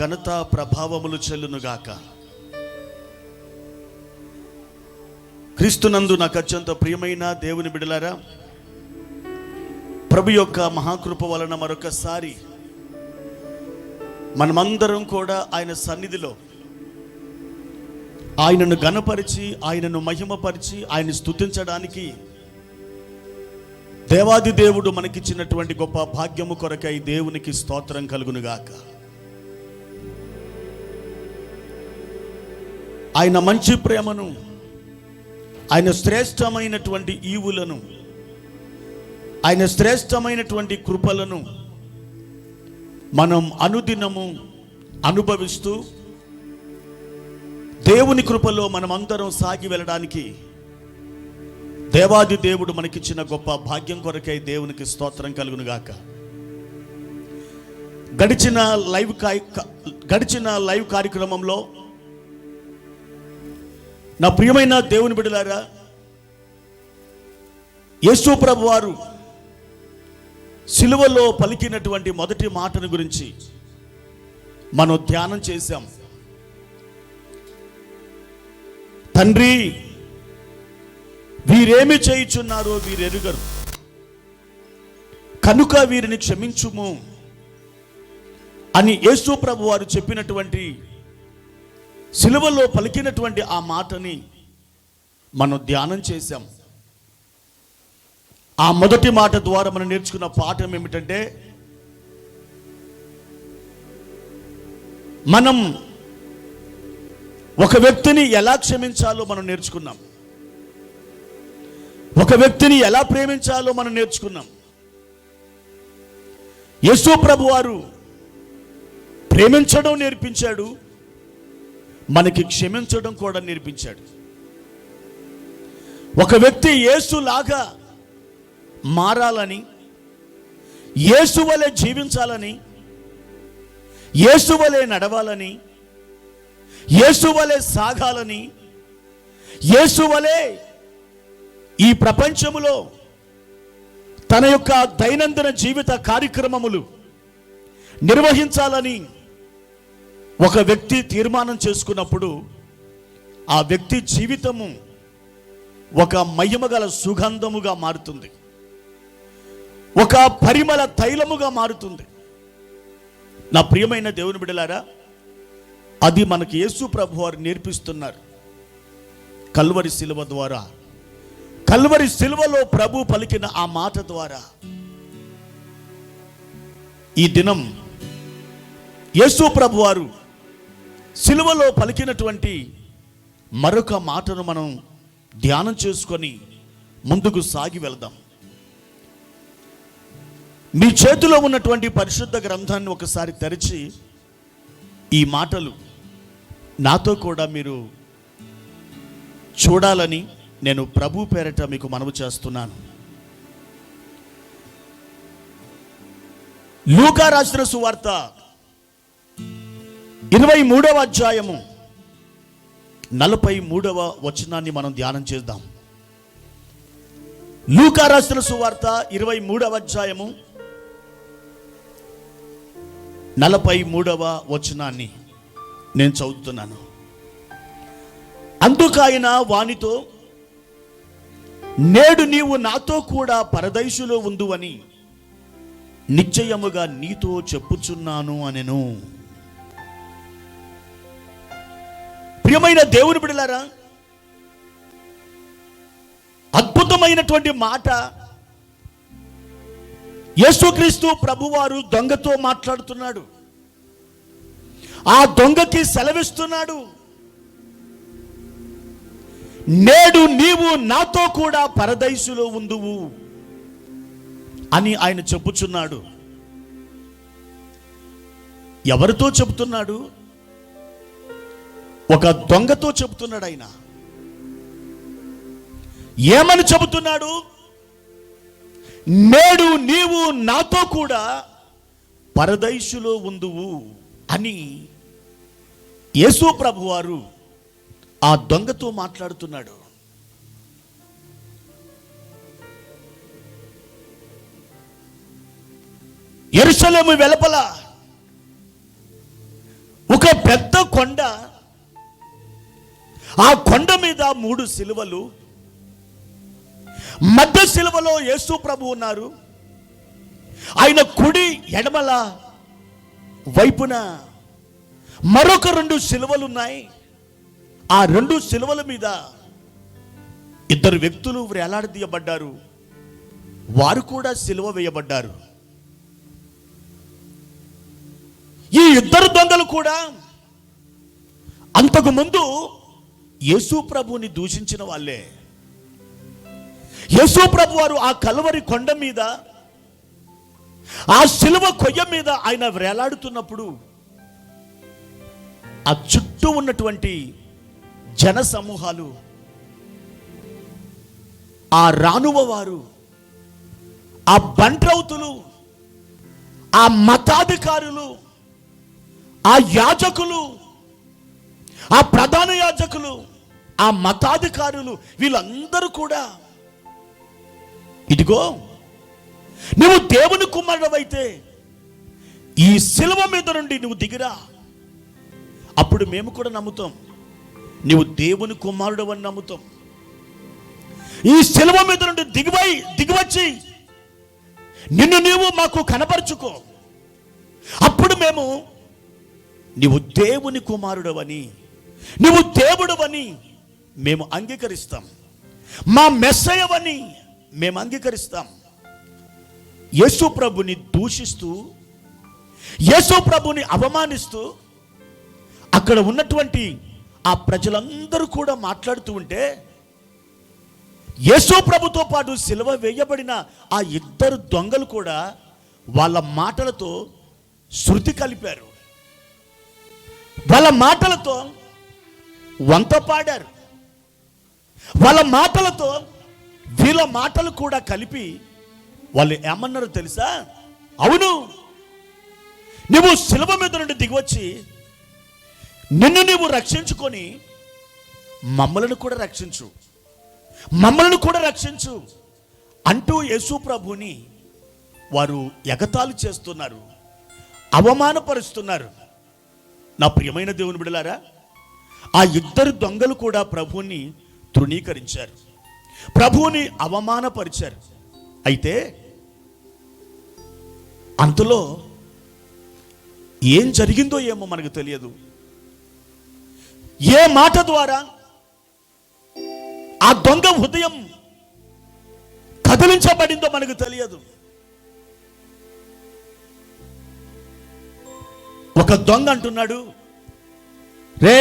ఘనత ప్రభావములు చెల్లునుగాక. క్రీస్తునందు నాకు అత్యంత ప్రియమైన దేవుని బిడ్డలారా, ప్రభు యొక్క మహాకృప వలన మరొకసారి మనమందరం కూడా ఆయన సన్నిధిలో ఆయనను ఘనపరిచి, ఆయనను మహిమపరిచి, ఆయన స్తుతించడానికి దేవాది దేవుడు మనకిచ్చినటువంటి గొప్ప భాగ్యము కొరకై దేవునికి స్తోత్రం కలుగునుగాక. ఆయన మంచి ప్రేమను, ఆయన శ్రేష్టమైనటువంటి ఈవులను, ఆయన శ్రేష్టమైనటువంటి కృపలను మనం అనుదినము అనుభవిస్తూ దేవుని కృపలో మనమందరం సాగి వెళ్ళడానికి దేవాది దేవుడు మనకిచ్చిన గొప్ప భాగ్యం కొరకై దేవునికి స్తోత్రం కలుగునుగాక. గడిచిన లైవ్ కార్యక్రమంలో నా ప్రియమైన దేవుని బిడ్డలారా, యేసు ప్రభు వారు సిలువలో పలికినటువంటి మొదటి మాటను గురించి మనం ధ్యానం చేశాం. తండ్రి, వీరేమి చేయుచున్నారో వీరెరుగరు, కనుక వీరిని క్షమించుము అని యేసు ప్రభు వారు చెప్పినటువంటి, సిలువలో పలికినటువంటి ఆ మాటని మనం ధ్యానం చేశాం. ఆ మొదటి మాట ద్వారా మనం నేర్చుకున్న పాఠం ఏమిటంటే, మనం ఒక వ్యక్తిని ఎలా క్షమించాలో మనం నేర్చుకున్నాం, ఒక వ్యక్తిని ఎలా ప్రేమించాలో మనం నేర్చుకున్నాం. యేసు ప్రభు వారు ప్రేమించడం నేర్పించాడు, మనకి క్షమించడం కూడా నేర్పించాడు. ఒక వ్యక్తి యేసులాగా మారాలని, యేసు వలె జీవించాలని, యేసు వలె నడవాలని, యేసు వలె సాగాలని, యేసు వలె ఈ ప్రపంచములో తన యొక్క దైనందిన జీవిత కార్యక్రమములు నిర్వహించాలని ఒక వ్యక్తి తీర్మానం చేసుకున్నప్పుడు ఆ వ్యక్తి జీవితము ఒక మహిమగల సుగంధముగా మారుతుంది, ఒక పరిమళ తైలముగా మారుతుంది. నా ప్రియమైన దేవుని బిడ్డలారా, అది మనకి యేసు ప్రభు వారు నేర్పిస్తున్నారు. కల్వరి శిలువ ద్వారా, కల్వరి శిలువలో ప్రభు పలికిన ఆ మాట ద్వారా ఈ దినం యేసు ప్రభు వారు శిలువలో పలికినటువంటి మరొక మాటను మనం ధ్యానం చేసుకొని ముందుకు సాగి వెళ్దాం. మీ చేతిలో ఉన్నటువంటి పరిశుద్ధ గ్రంథాన్ని ఒకసారి తెరిచి ఈ మాటలు నాతో కూడా మీరు చూడాలని నేను ప్రభు పేరట మీకు మనవి చేస్తున్నాను. లూకా రాసిన సువార్త 23వ అధ్యాయము 43వ వచనాన్ని మనం ధ్యానం చేద్దాం. లూకా రాసిన సువార్త 23వ అధ్యాయము 43వ వచనాన్ని నేను చదువుతున్నాను. అందుకాయన వానితో, నేడు నీవు నాతో కూడా పరదైసులో ఉందువని నిశ్చయముగా నీతో చెప్పుచున్నాను అనెను. ప్రియమైన దేవుని బిడ్డలారా, అద్భుతమైనటువంటి మాట. యేసుక్రీస్తు ప్రభువారు దొంగతో మాట్లాడుతున్నాడు, ఆ దొంగకి సెలవిస్తున్నాడు. నేడు నీవు నాతో కూడా పరదైసులో ఉందువు అని ఆయన చెప్పుచున్నాడు. ఎవరితో చెబుతున్నాడు? ఒక దొంగతో చెబుతున్నాడు. ఆయన ఏమని చెబుతున్నాడు? నేడు నీవు నాతో కూడా పరదైసులో ఉందువు అని యేసు ప్రభువారు ఆ దొంగతో మాట్లాడుతున్నాడు. యెరూషలేము వెలుపల కొండ, ఆ కొండ మీద 3 సిలువలు, మధ్య సిలువలో యేసు ప్రభు ఉన్నారు. ఆయన కుడి ఎడమల వైపున మరొక 2 సిలువలు ఉన్నాయి. ఆ 2 సిలువల మీద 2 వ్యక్తులు వేలాడదీయబడ్డారు. వారు కూడా సిలువ వేయబడ్డారు. ఈ 2 దొంగలు కూడా అంతకు ముందు యేసు ప్రభుని దూషించిన వాళ్ళే. యేసు ప్రభు వారు ఆ కల్వరి కొండ మీద, ఆ సిలువ కొయ్య మీద ఆయన వేలాడుతున్నప్పుడు ఆ చుట్టూ ఉన్నటువంటి జన సమూహాలు, ఆ రానువ వారు, ఆ బంట్రౌతులు, ఆ మతాధికారులు, ఆ యాజకులు, ఆ ప్రధాన యాజకులు, ఆ మతాధికారులు, వీళ్ళందరూ కూడా, ఇదిగో నువ్వు దేవుని కుమారుడవైతే ఈ సిలువ మీద నుండి నువ్వు దిగిరా, అప్పుడు మేము కూడా నమ్ముతాం నువ్వు దేవుని కుమారుడు అని నమ్ముతాం. ఈ సిలువ మీద నుండి దిగివచ్చి నిన్ను నీవు మాకు కనపరుచుకో, అప్పుడు మేము నీవు దేవుని కుమారుడవని, నువ్వు దేవుడవని మేము అంగీకరిస్తాం, మా మెస్సయ్యవని మేము అంగీకరిస్తాం. యేసు ప్రభుని దూషిస్తూ, యేసు ప్రభుని అవమానిస్తూ అక్కడ ఉన్నటువంటి ఆ ప్రజలందరూ కూడా మాట్లాడుతూ ఉంటే, యేసు ప్రభుతో పాటు సిలువ వేయబడిన ఆ 2 దొంగలు కూడా వాళ్ళ మాటలతో శృతి కలిపారు. వాళ్ళ మాటలతో వంత పాడారు. వాళ్ళ మాటలతో వీళ్ళ మాటలు కూడా కలిపి వాళ్ళు ఏమన్నారు తెలుసా? అవును, నువ్వు సిలువ మీద నుండి దిగివచ్చి నిన్ను నీవు రక్షించుకొని మమ్మలను కూడా రక్షించు, మమ్మల్ని కూడా రక్షించు అంటూ యేసు ప్రభుని వారు ఎగతాళి చేస్తున్నారు, అవమానపరుస్తున్నారు. నా ప్రియమైన దేవుని బిడ్డలారా, ఆ 2 దొంగలు కూడా ప్రభువుని తృణీకరించారు, ప్రభువుని అవమానపరిచారు. అయితే అంతలో ఏం జరిగిందో ఏమో మనకు తెలియదు. ఏ మాట ద్వారా ఆ దొంగ హృదయం కదిలించబడిందో మనకు తెలియదు. ఒక దొంగ అంటున్నాడు, రే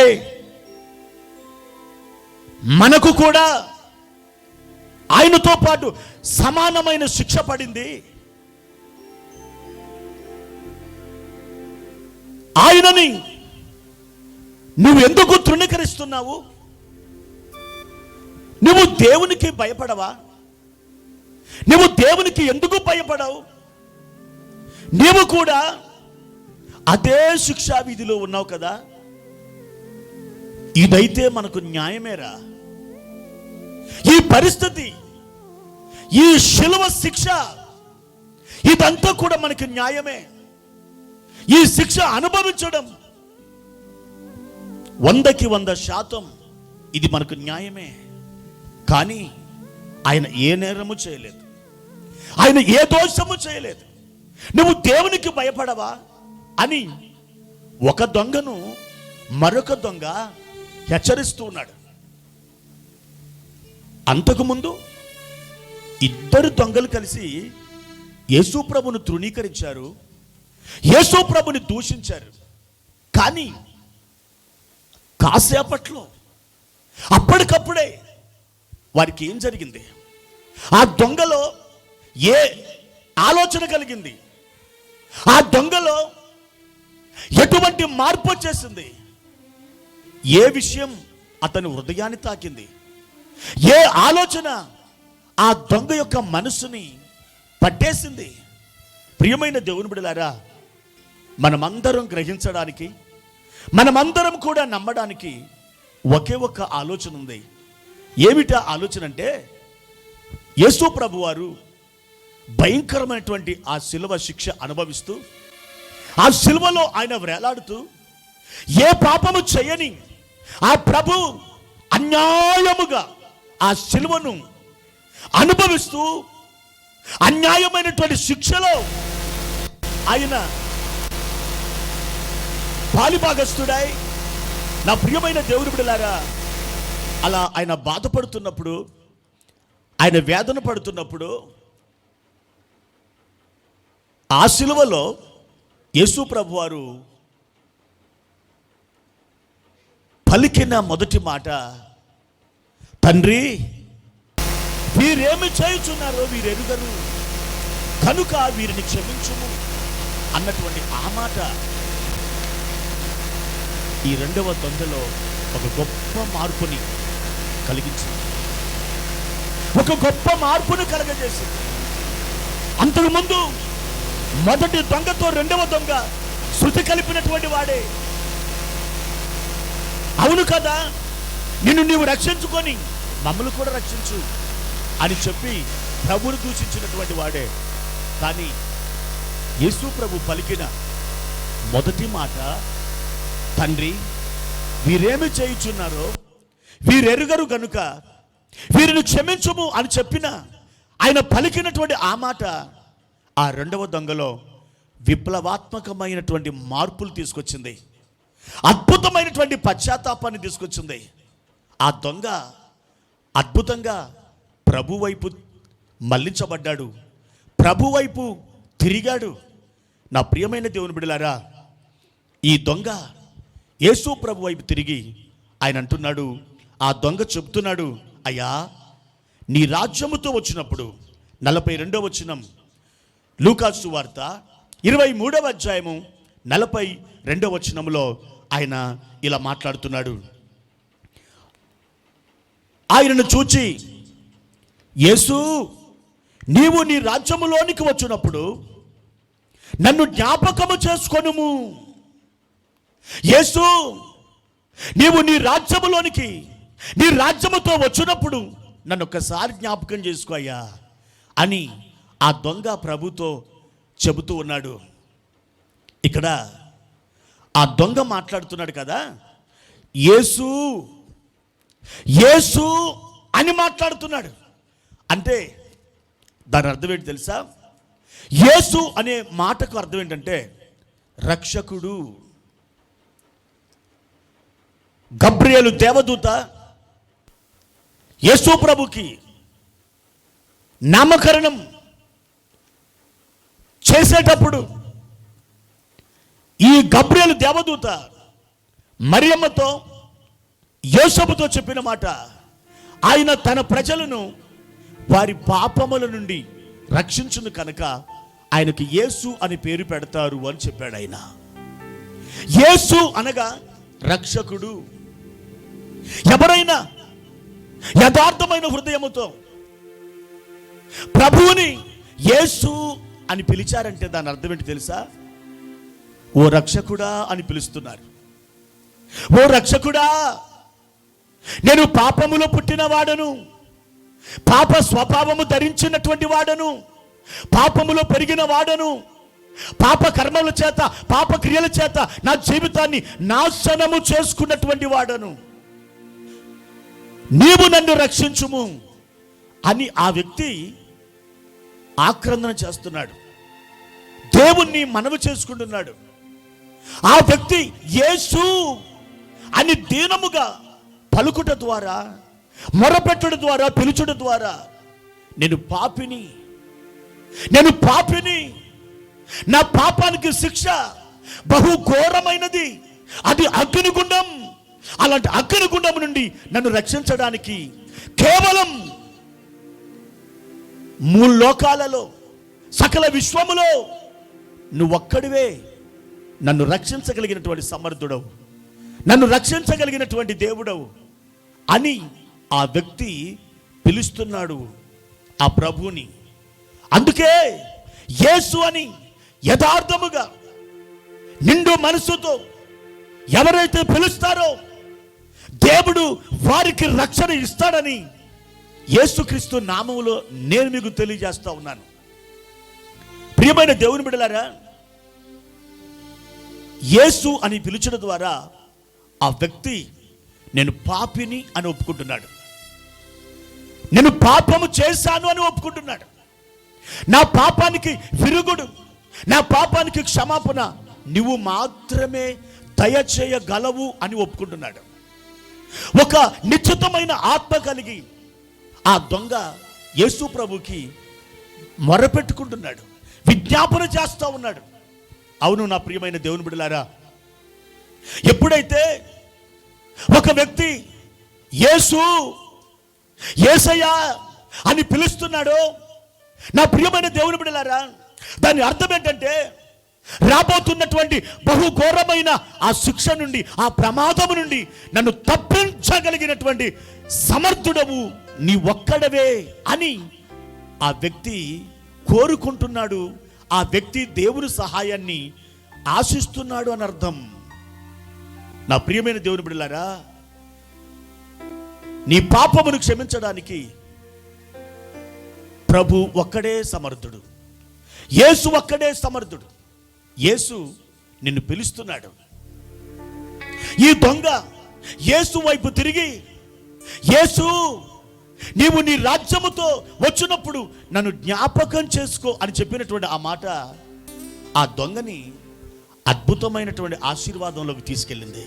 మనకు కూడా ఆయనతో పాటు సమానమైన శిక్ష పడింది, ఆయనని నువ్వు ఎందుకు తృణీకరిస్తున్నావు? నువ్వు దేవునికి భయపడవా? నువ్వు దేవునికి ఎందుకు భయపడవు? నీవు కూడా అదే శిక్షా విధిలో ఉన్నావు కదా, ఇదైతే మనకు న్యాయమేరా? ఈ పరిస్థితి, ఈ శిలువ శిక్ష, ఇదంతా కూడా మనకి న్యాయమే. ఈ శిక్ష అనుభవించడం 100కి 100% ఇది మనకు న్యాయమే. కానీ ఆయన ఏ నేరము చేయలేదు, ఆయన ఏ దోషము చేయలేదు. నువ్వు దేవునికి భయపడవా అని ఒక దొంగను మరొక దొంగ హెచ్చరిస్తూ ఉన్నాడు. అంతకుముందు 2 దొంగలు కలిసి యేసు ప్రభును తృణీకరించారు, యేసు ప్రభుని దూషించారు. కానీ కాసేపట్లో అప్పటికప్పుడే వారికి ఏం జరిగింది? ఆ దొంగలో ఏ ఆలోచన కలిగింది? ఆ దొంగలో ఎటువంటి మార్పు వచ్చేసింది? ఏ విషయం అతని హృదయాన్ని తాకింది? ఏ ఆలోచన ఆ దొంగ యొక్క మనసుని పట్టేసింది? ప్రియమైన దేవుని బిడ్డలారా, మనమందరం గ్రహించడానికి, మనమందరం కూడా నమ్మడానికి ఒకే ఒక ఆలోచన ఉంది. ఏమిటా ఆలోచన అంటే, యేసు ప్రభు వారు భయంకరమైనటువంటి ఆ శిలువ శిక్ష అనుభవిస్తూ, ఆ శిలువలో ఆయన వేలాడుతూ ఏ పాపము చేయని ఆ ప్రభు అన్యాయముగా ఆ శిలువను అనుభవిస్తూ అన్యాయమైనటువంటి శిక్షలో ఆయన పాలిభాగస్తుడై, నా ప్రియమైన దేవుని బిడ్డలారా, అలా ఆయన బాధపడుతున్నప్పుడు, ఆయన వేదన పడుతున్నప్పుడు ఆ శిలువలో యేసు ప్రభు వారు పలికిన మొదటి మాట, తండ్రి వీరేమి చేయుచున్నారో వీరెరుగరు కనుక వీరిని క్షమించుము అన్నటువంటి ఆ మాట ఈ రెండవ దొంగలో ఒక గొప్ప మార్పుని కలిగించింది, ఒక గొప్ప మార్పును కలగజేసింది. అంతకుముందు మొదటి దొంగతో రెండవ దొంగ శృతి కలిపినటువంటి వాడే. అవును కదా, నిన్ను నీవు రక్షించుకొని మమ్మల్ని కూడా రక్షించు అని చెప్పి ప్రభువును దూషించినటువంటి వాడే. కానీ యేసు ప్రభు పలికిన మొదటి మాట, తండ్రి వీరేమి చేయుచున్నారో వీరెరుగరు గనుక వీరిని క్షమించుము అని చెప్పిన ఆయన పలికినటువంటి ఆ మాట ఆ రెండవ దొంగలో విప్లవాత్మకమైనటువంటి మార్పులు తీసుకొచ్చింది, అద్భుతమైనటువంటి పశ్చాత్తాపాన్ని తీసుకొచ్చింది. ఆ దొంగ అద్భుతంగా ప్రభు వైపు మళ్లించబడ్డాడు, ప్రభు వైపు తిరిగాడు. నా ప్రియమైన దేవుని బిడ్డలారా, ఈ దొంగ యేసు ప్రభు వైపు తిరిగి ఆయన అంటున్నాడు, ఆ దొంగ చెబుతున్నాడు, అయ్యా నీ రాజ్యముతో వచ్చినప్పుడు, 42వ వచనం లూకాసు సువార్త 23వ అధ్యాయము 42వ వచనంలో ఆయన ఇలా మాట్లాడుతున్నాడు. ఆయనను చూచి, యేసు నీవు నీ రాజ్యములోనికి వచ్చినప్పుడు నన్ను జ్ఞాపకము చేసుకొనుము. యేసు నీవు నీ రాజ్యములోనికి, నీ రాజ్యముతో వచ్చినప్పుడు నన్ను ఒక్కసారి జ్ఞాపకం చేసుకో అయ్యా అని ఆ దొంగ ప్రభుతో చెబుతూ ఉన్నాడు. ఇక్కడ ఆ దొంగ మాట్లాడుతున్నాడు కదా, యేసు యేసు అని మాట్లాడుతున్నాడు. అంటే దాని అర్థం ఏంటి తెలుసా? యేసు అనే మాటకు అర్థం ఏంటంటే రక్షకుడు. గబ్రియేలు దేవదూత యేసు ప్రభుకి నామకరణం చేసేటప్పుడు ఈ గబ్రియేలు దేవదూత మరియమ్మతో యోసేపుతో చెప్పిన మాట, ఆయన తన ప్రజలను వారి పాపముల నుండి రక్షించును కనుక ఆయనకు యేసు అని పేరు పెడతారు అని చెప్పాడు. ఆయన యేసు అనగా రక్షకుడు. ఎవరైనా యథార్థమైన హృదయముతో ప్రభువుని యేసు అని పిలిచారంటే దాని అర్థం ఏంటి తెలుసా? ఓ రక్షకుడా అని పిలుస్తున్నారు. ఓ రక్షకుడా, నేను పాపములో పుట్టిన వాడను, పాప స్వభావము ధరించినటువంటి వాడను, పాపములో పెరిగిన వాడను, పాప కర్మల చేత పాప క్రియల చేత నా జీవితాన్ని నాశనము చేసుకున్నటువంటి వాడను, నీవు నన్ను రక్షించుము అని ఆ వ్యక్తి ఆక్రందన చేస్తున్నాడు, దేవుణ్ణి మనవి చేసుకుంటున్నాడు. ఆ వ్యక్తి యేసు అని దీనముగా పలుకుట ద్వారా, మొరపెట్టుట ద్వారా, పిలుచుట ద్వారా నేను పాపిని, నా పాపానికి శిక్ష బహు ఘోరమైనది, అది అగ్నిగుండం. అలాంటి అగ్నిగుండం నుండి నన్ను రక్షించడానికి కేవలం మూల్లోకాలలో సకల విశ్వములో నువ్వొక్కడివే నన్ను రక్షించగలిగినటువంటి సమర్థుడవు, నన్ను రక్షించగలిగినటువంటి దేవుడవు అని ఆ వ్యక్తి పిలుస్తున్నాడు ఆ ప్రభువుని. అందుకే యేసు అని యథార్థముగా నిండు మనసుతో ఎవరైతే పిలుస్తారో దేవుడు వారికి రక్షణ ఇస్తాడని యేసుక్రీస్తు నామములో నేను మీకు తెలియజేస్తా ఉన్నాను. ప్రియమైన దేవుని బిడ్డలారా, యేసు అని పిలిచడం ద్వారా ఆ వ్యక్తి నేను పాపిని అని ఒప్పుకుంటున్నాడు. నేను పాపము చేశాను అని ఒప్పుకుంటున్నాడు. నా పాపానికి విరుగుడు, నా పాపానికి క్షమాపణ నువ్వు మాత్రమే దయచేయగలవు అని ఒప్పుకుంటున్నాడు. ఒక నిశ్చితమైన ఆత్మ కలిగి ఆ దొంగ యేసు ప్రభుకి మొరపెట్టుకుంటున్నాడు, విజ్ఞాపన చేస్తూ ఉన్నాడు. అవును నా ప్రియమైన దేవుని బిడ్డలారా, ఎప్పుడైతే ఒక వ్యక్తి యేసు యేసయ్య అని పిలుస్తున్నాడో, నా ప్రియమైన దేవుని బిడ్డలారా, దాని అర్థం ఏంటంటే రాబోతున్నటువంటి బహుఘోరమైన ఆ శిక్ష నుండి, ఆ ప్రమాదము నుండి నన్ను తప్పించగలిగినటువంటి సమర్థుడవు నీ ఒక్కడవే అని ఆ వ్యక్తి కోరుకుంటున్నాడు. ఆ వ్యక్తి దేవుని సహాయాన్ని ఆశిస్తున్నాడు అని అర్థం. నా ప్రియమైన దేవుని బిడ్డలారా, నీ పాపమును క్షమించడానికి ప్రభు ఒక్కడే సమర్థుడు, యేసు ఒక్కడే సమర్థుడు. యేసు నిన్ను పిలుస్తున్నాడు. ఈ దొంగ యేసు వైపు తిరిగి, యేసు నీవు నీ రాజ్యముతో వచ్చినప్పుడు నన్ను జ్ఞాపకం చేసుకో అని చెప్పినటువంటి ఆ మాట ఆ దొంగని అద్భుతమైనటువంటి ఆశీర్వాదంలోకి తీసుకెళ్ళింది,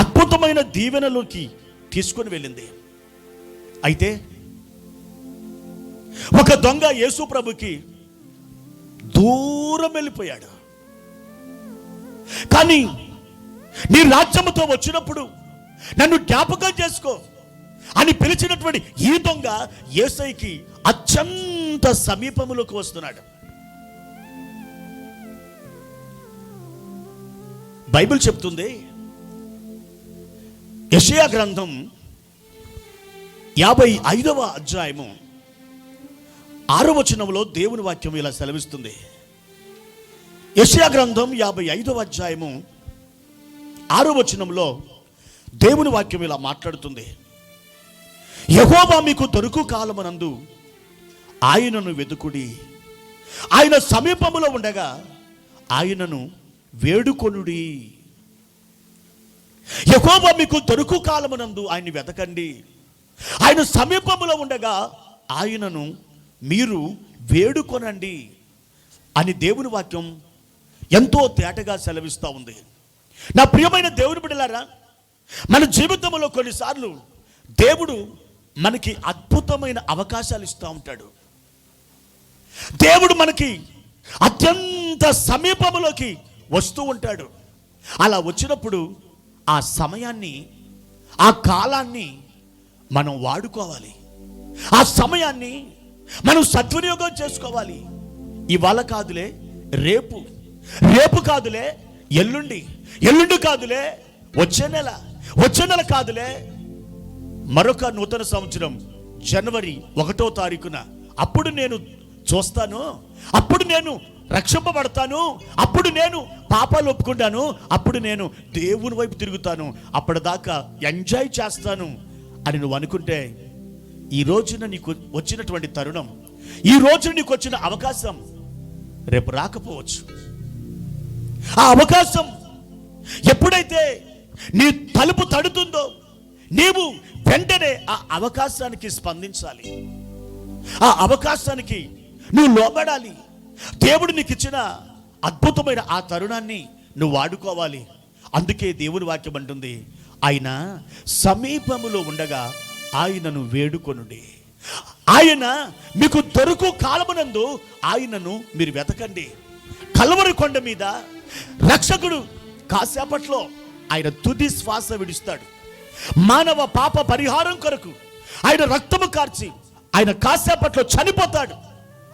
అద్భుతమైన దీవెనలోకి తీసుకొని వెళ్ళింది. అయితే ఒక దొంగ యేసు ప్రభుకి దూరం వెళ్ళిపోయాడు. కానీ నీ రాజ్యముతో వచ్చినప్పుడు నన్ను జ్ఞాపకం చేసుకో అని పిలిచినటువంటి ఈ దొంగ యేసయ్యకి అత్యంత సమీపములోకి వస్తున్నాడు. బైబిల్ చెప్తుంది, యెషయా గ్రంథం 55వ అధ్యాయము 6వ వచనంలో దేవుని వాక్యం ఇలా సెలవిస్తుంది. యెషయా గ్రంథం 55వ అధ్యాయము 6వ వచనంలో దేవుని వాక్యం ఇలా మాట్లాడుతుంది. యెహోవా మీకు దొరుకు కాలమునందు ఆయనను వెదుకుడి, ఆయన సమీపములో ఉండగా ఆయనను వేడుకొనుడి. యెహోవా మీకు దొరుకు కాలమునందు ఆయన్ని వెతకండి, ఆయన సమీపములో ఉండగా ఆయనను మీరు వేడుకొనండి అని దేవుని వాక్యం ఎంతో తేటగా సెలవిస్తూ ఉంది. నా ప్రియమైన దేవుని బిడ్డలారా, మన జీవితంలో కొన్నిసార్లు దేవుడు మనకి అద్భుతమైన అవకాశాలు ఇస్తూ ఉంటాడు. దేవుడు మనకి అత్యంత సమీపంలోకి వస్తూ ఉంటాడు. అలా వచ్చినప్పుడు ఆ సమయాన్ని, ఆ కాలాన్ని మనం వాడుకోవాలి. ఆ సమయాన్ని మనం సద్వినియోగం చేసుకోవాలి. ఇవాళ కాదులే రేపు, రేపు కాదులే ఎల్లుండి, ఎల్లుండి కాదులే వచ్చే నెల, వచ్చే నెల కాదులే మరొక నూతన సంవత్సరం జనవరి 1వ తారీఖున అప్పుడు నేను చూస్తాను, అప్పుడు నేను రక్షింపబడతాను, అప్పుడు నేను పాపాలు ఒప్పుకుంటాను, అప్పుడు నేను దేవుని వైపు తిరుగుతాను, అప్పటిదాకా ఎంజాయ్ చేస్తాను అని నువ్వు అనుకుంటే, ఈ రోజున నీకు వచ్చినటువంటి తరుణం, ఈ రోజున నీకు వచ్చిన అవకాశం రేపు రాకపోవచ్చు. ఆ అవకాశం ఎప్పుడైతే నీ తలుపు తడుతుందో నీవు వెంటనే ఆ అవకాశానికి స్పందించాలి, ఆ అవకాశానికి నువ్వు లోబడాలి. దేవుడు నీకు ఇచ్చిన అద్భుతమైన ఆ తరుణాన్ని నువ్వు వాడుకోవాలి. అందుకే దేవుని వాక్యం అంటుంది, ఆయన సమీపములో ఉండగా ఆయనను వేడుకొనుడి, ఆయన మీకు దొరుకు కాలమునందు ఆయనను మీరు వెతకండి. కల్వరి కొండ మీద రక్షకుడు కాసేపట్లో ఆయన తుది శ్వాస విడుస్తాడు. మానవ పాప పరిహారం కొరకు ఆయన రక్తము కార్చి ఆయన కాసేపట్లో చనిపోతాడు.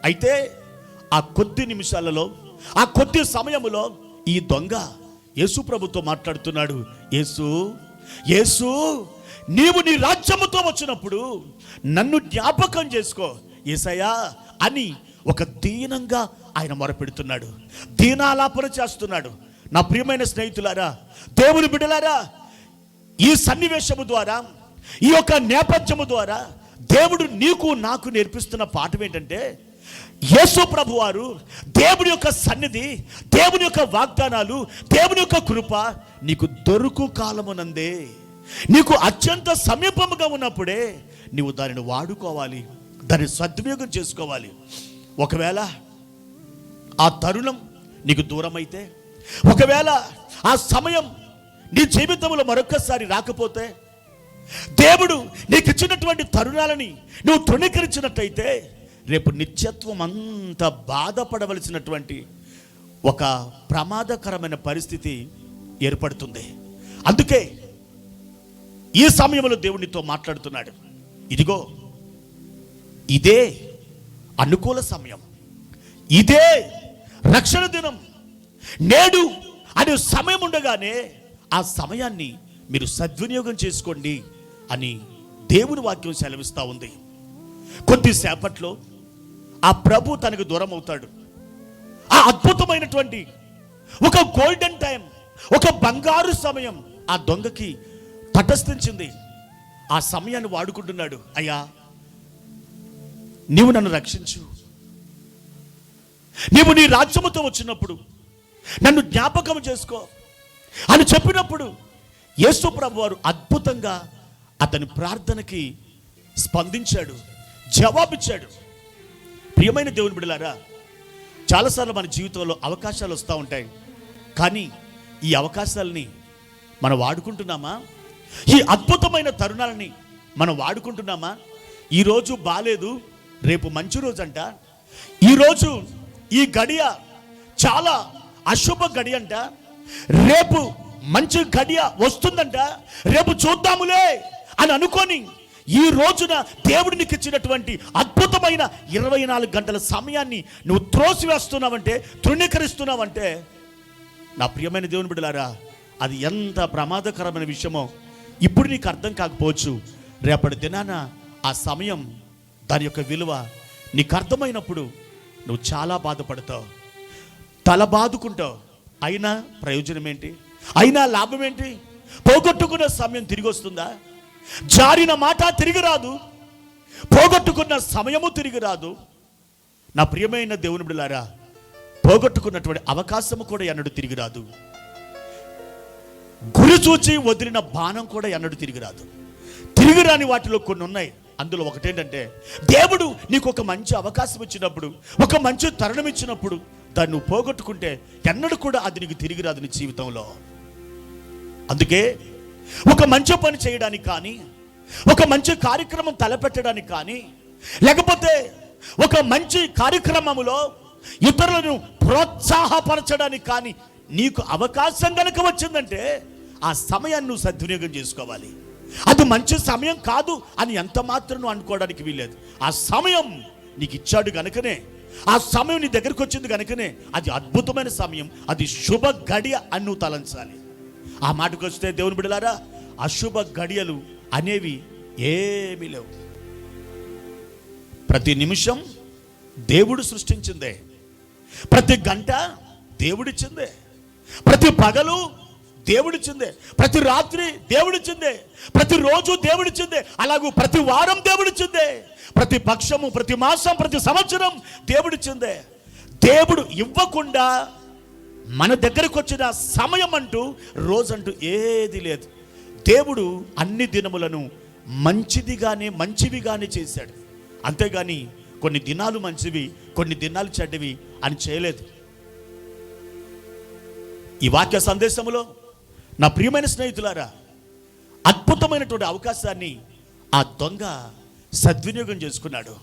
అయితే ఆ కొద్ది నిమిషాలలో, ఆ కొద్ది సమయములో ఈ దొంగ యేసు ప్రభుతో మాట్లాడుతున్నాడు. యేసు, యేసు, నీవు నీ రాజ్యముతో వచ్చినప్పుడు నన్ను జ్ఞాపకం చేసుకో యేసయ్యా అని ఒక దీనంగా ఆయన మొరపెడుతున్నాడు, దీనాలాపన చేస్తున్నాడు. నా ప్రియమైన స్నేహితులారా, దేవుని బిడ్డలారా, ఈ సన్నివేశము ద్వారా, ఈ యొక్క నేపథ్యము ద్వారా దేవుడు నీకు నాకు నేర్పిస్తున్న పాఠం ఏంటంటే, యేసు ప్రభు వారు దేవుని యొక్క సన్నిధి, దేవుని యొక్క వాగ్దానాలు, దేవుని యొక్క కృప నీకు దొరుకు కాలమునందే, నీకు అత్యంత సమీపముగా ఉన్నప్పుడే నీవు దానిని వాడుకోవాలి, దాన్ని సద్వినియోగం చేసుకోవాలి. ఒకవేళ ఆ తరుణం నీకు దూరమైతే, ఒకవేళ ఆ సమయం నీ జీవితంలో మరొక్కసారి రాకపోతే, దేవుడు నీకు ఇచ్చినటువంటి తరుణాలని నువ్వు తృణీకరించినట్టయితే రేపు నిత్యత్వం అంతా బాధపడవలసినటువంటి ఒక ప్రమాదకరమైన పరిస్థితి ఏర్పడుతుంది. అందుకే ఈ సమయంలో దేవునితో మాట్లాడుతున్నాడు. ఇదిగో ఇదే అనుకూల సమయం, ఇదే రక్షణ దినం, నేడు అనే సమయం ఉండగానే ఆ సమయాన్ని మీరు సద్వినియోగం చేసుకోండి అని దేవుని వాక్యం సెలవిస్తూ ఉంది. కొద్దిసేపట్లో ఆ ప్రభు తనకు దూరం అవుతాడు. ఆ అద్భుతమైనటువంటి ఒక గోల్డెన్ టైం, ఒక బంగారు సమయం ఆ దొంగకి తటస్థించింది. ఆ సమయాన్ని వాడుకుంటున్నాడు. అయ్యా, నీవు నన్ను రక్షించు, నీవు నీ రాజ్యముతో వచ్చినప్పుడు నన్ను జ్ఞాపకం చేసుకో అని చెప్పినప్పుడు యేసు ప్రభు వారు అద్భుతంగా అతని ప్రార్థనకి స్పందించాడు, జవాబిచ్చాడు. ప్రియమైన దేవుని బిడ్డలారా, చాలాసార్లు మన జీవితంలో అవకాశాలు వస్తూ ఉంటాయి. కానీ ఈ అవకాశాలని మనం వాడుకుంటున్నామా? ఈ అద్భుతమైన తరుణాలని మనం వాడుకుంటున్నామా? ఈరోజు బాలేదు, రేపు మంచి రోజు అంట. ఈరోజు ఈ గడియ చాలా అశుభ గడి అంట, రేపు మంచి గడియ వస్తుందంట, రేపు చూద్దాములే అని అనుకొని ఈ రోజున దేవుడు నీకు ఇచ్చినటువంటి అద్భుతమైన 24 గంటల సమయాన్ని నువ్వు త్రోసివేస్తున్నావంటే, తృణీకరిస్తున్నావంటే, నా ప్రియమైన దేవుని బిడ్డలారా, అది ఎంత ప్రమాదకరమైన విషయమో ఇప్పుడు నీకు అర్థం కాకపోవచ్చు. రేపటి దినాన ఆ సమయం, దాని యొక్క విలువ నీకు అర్థమైనప్పుడు నువ్వు చాలా బాధపడతావు, తల బాదుకుంటావు. అయినా ప్రయోజనం ఏంటి? అయినా లాభం ఏంటి? పోగొట్టుకున్న సమయం తిరిగి వస్తుందా? జారిన మాట తిరిగి రాదు, పోగొట్టుకున్న సమయము తిరిగి రాదు. నా ప్రియమైన దేవుని బిడ్డలారా, పోగొట్టుకున్నటువంటి అవకాశము కూడా ఎన్నడూ తిరిగి రాదు. గురి చూచి వదిలిన బాణం కూడా ఎన్నడూ తిరిగి రాదు. తిరిగి రాని వాటిలో కొన్ని ఉన్నాయి. అందులో ఒకటేంటంటే, దేవుడు నీకు ఒక మంచి అవకాశం ఇచ్చినప్పుడు, ఒక మంచి తరుణం ఇచ్చినప్పుడు దాన్ని నువ్వు పోగొట్టుకుంటే ఎన్నడూ కూడా అది నీకు తిరిగి రాదు నీ జీవితంలో. అందుకే ఒక మంచి పని చేయడానికి కానీ, ఒక మంచి కార్యక్రమం తలపెట్టడానికి కానీ, లేకపోతే ఒక మంచి కార్యక్రమములో ఇతరులను ప్రోత్సాహపరచడానికి కానీ నీకు అవకాశం కనుక వచ్చిందంటే ఆ సమయాన్ని నువ్వు సద్వినియోగం చేసుకోవాలి. అది మంచి సమయం కాదు అని ఎంత మాత్రం నువ్వు అనుకోవడానికి వీల్లేదు. ఆ సమయం నీకు ఇచ్చాడు కనుకనే, ఆ సమయం నీ దగ్గరకు వచ్చింది కనుకనే అది అద్భుతమైన సమయం, అది శుభ గడియ అని నువ్వు తలంచాలి. ఆ మాటకు వస్తే దేవుని బిడ్డలారా, అశుభ గడియలు అనేవి ఏమీ లేవు. ప్రతి నిమిషం దేవుడు సృష్టించిందే, ప్రతి గంట దేవుడిచ్చిందే, ప్రతి పగలు దేవుడిచ్చిందే, ప్రతి రాత్రి దేవుడిచ్చిందే, ప్రతి రోజు దేవుడిచ్చిందే, అలాగూ ప్రతి వారం దేవుడిచ్చిందే, ప్రతి పక్షము, ప్రతి మాసం, ప్రతి సంవత్సరం దేవుడిచ్చిందే. దేవుడు ఇవ్వకుండా మన దగ్గరకు వచ్చిన సమయం అంటూ, రోజంటూ ఏది లేదు. దేవుడు అన్ని దినములను మంచివిగానే చేశాడు. అంతేగాని కొన్ని దినాలు మంచివి, కొన్ని దినాలు చెడ్డవి అని చేయలేదు. ఈ వాక్య సందేశంలో నా ప్రియమైన స్నేహితులారా, అద్భుతమైనటువంటి అవకాశాన్ని ఆ దొంగ సద్వినియోగం చేసుకున్నాడు.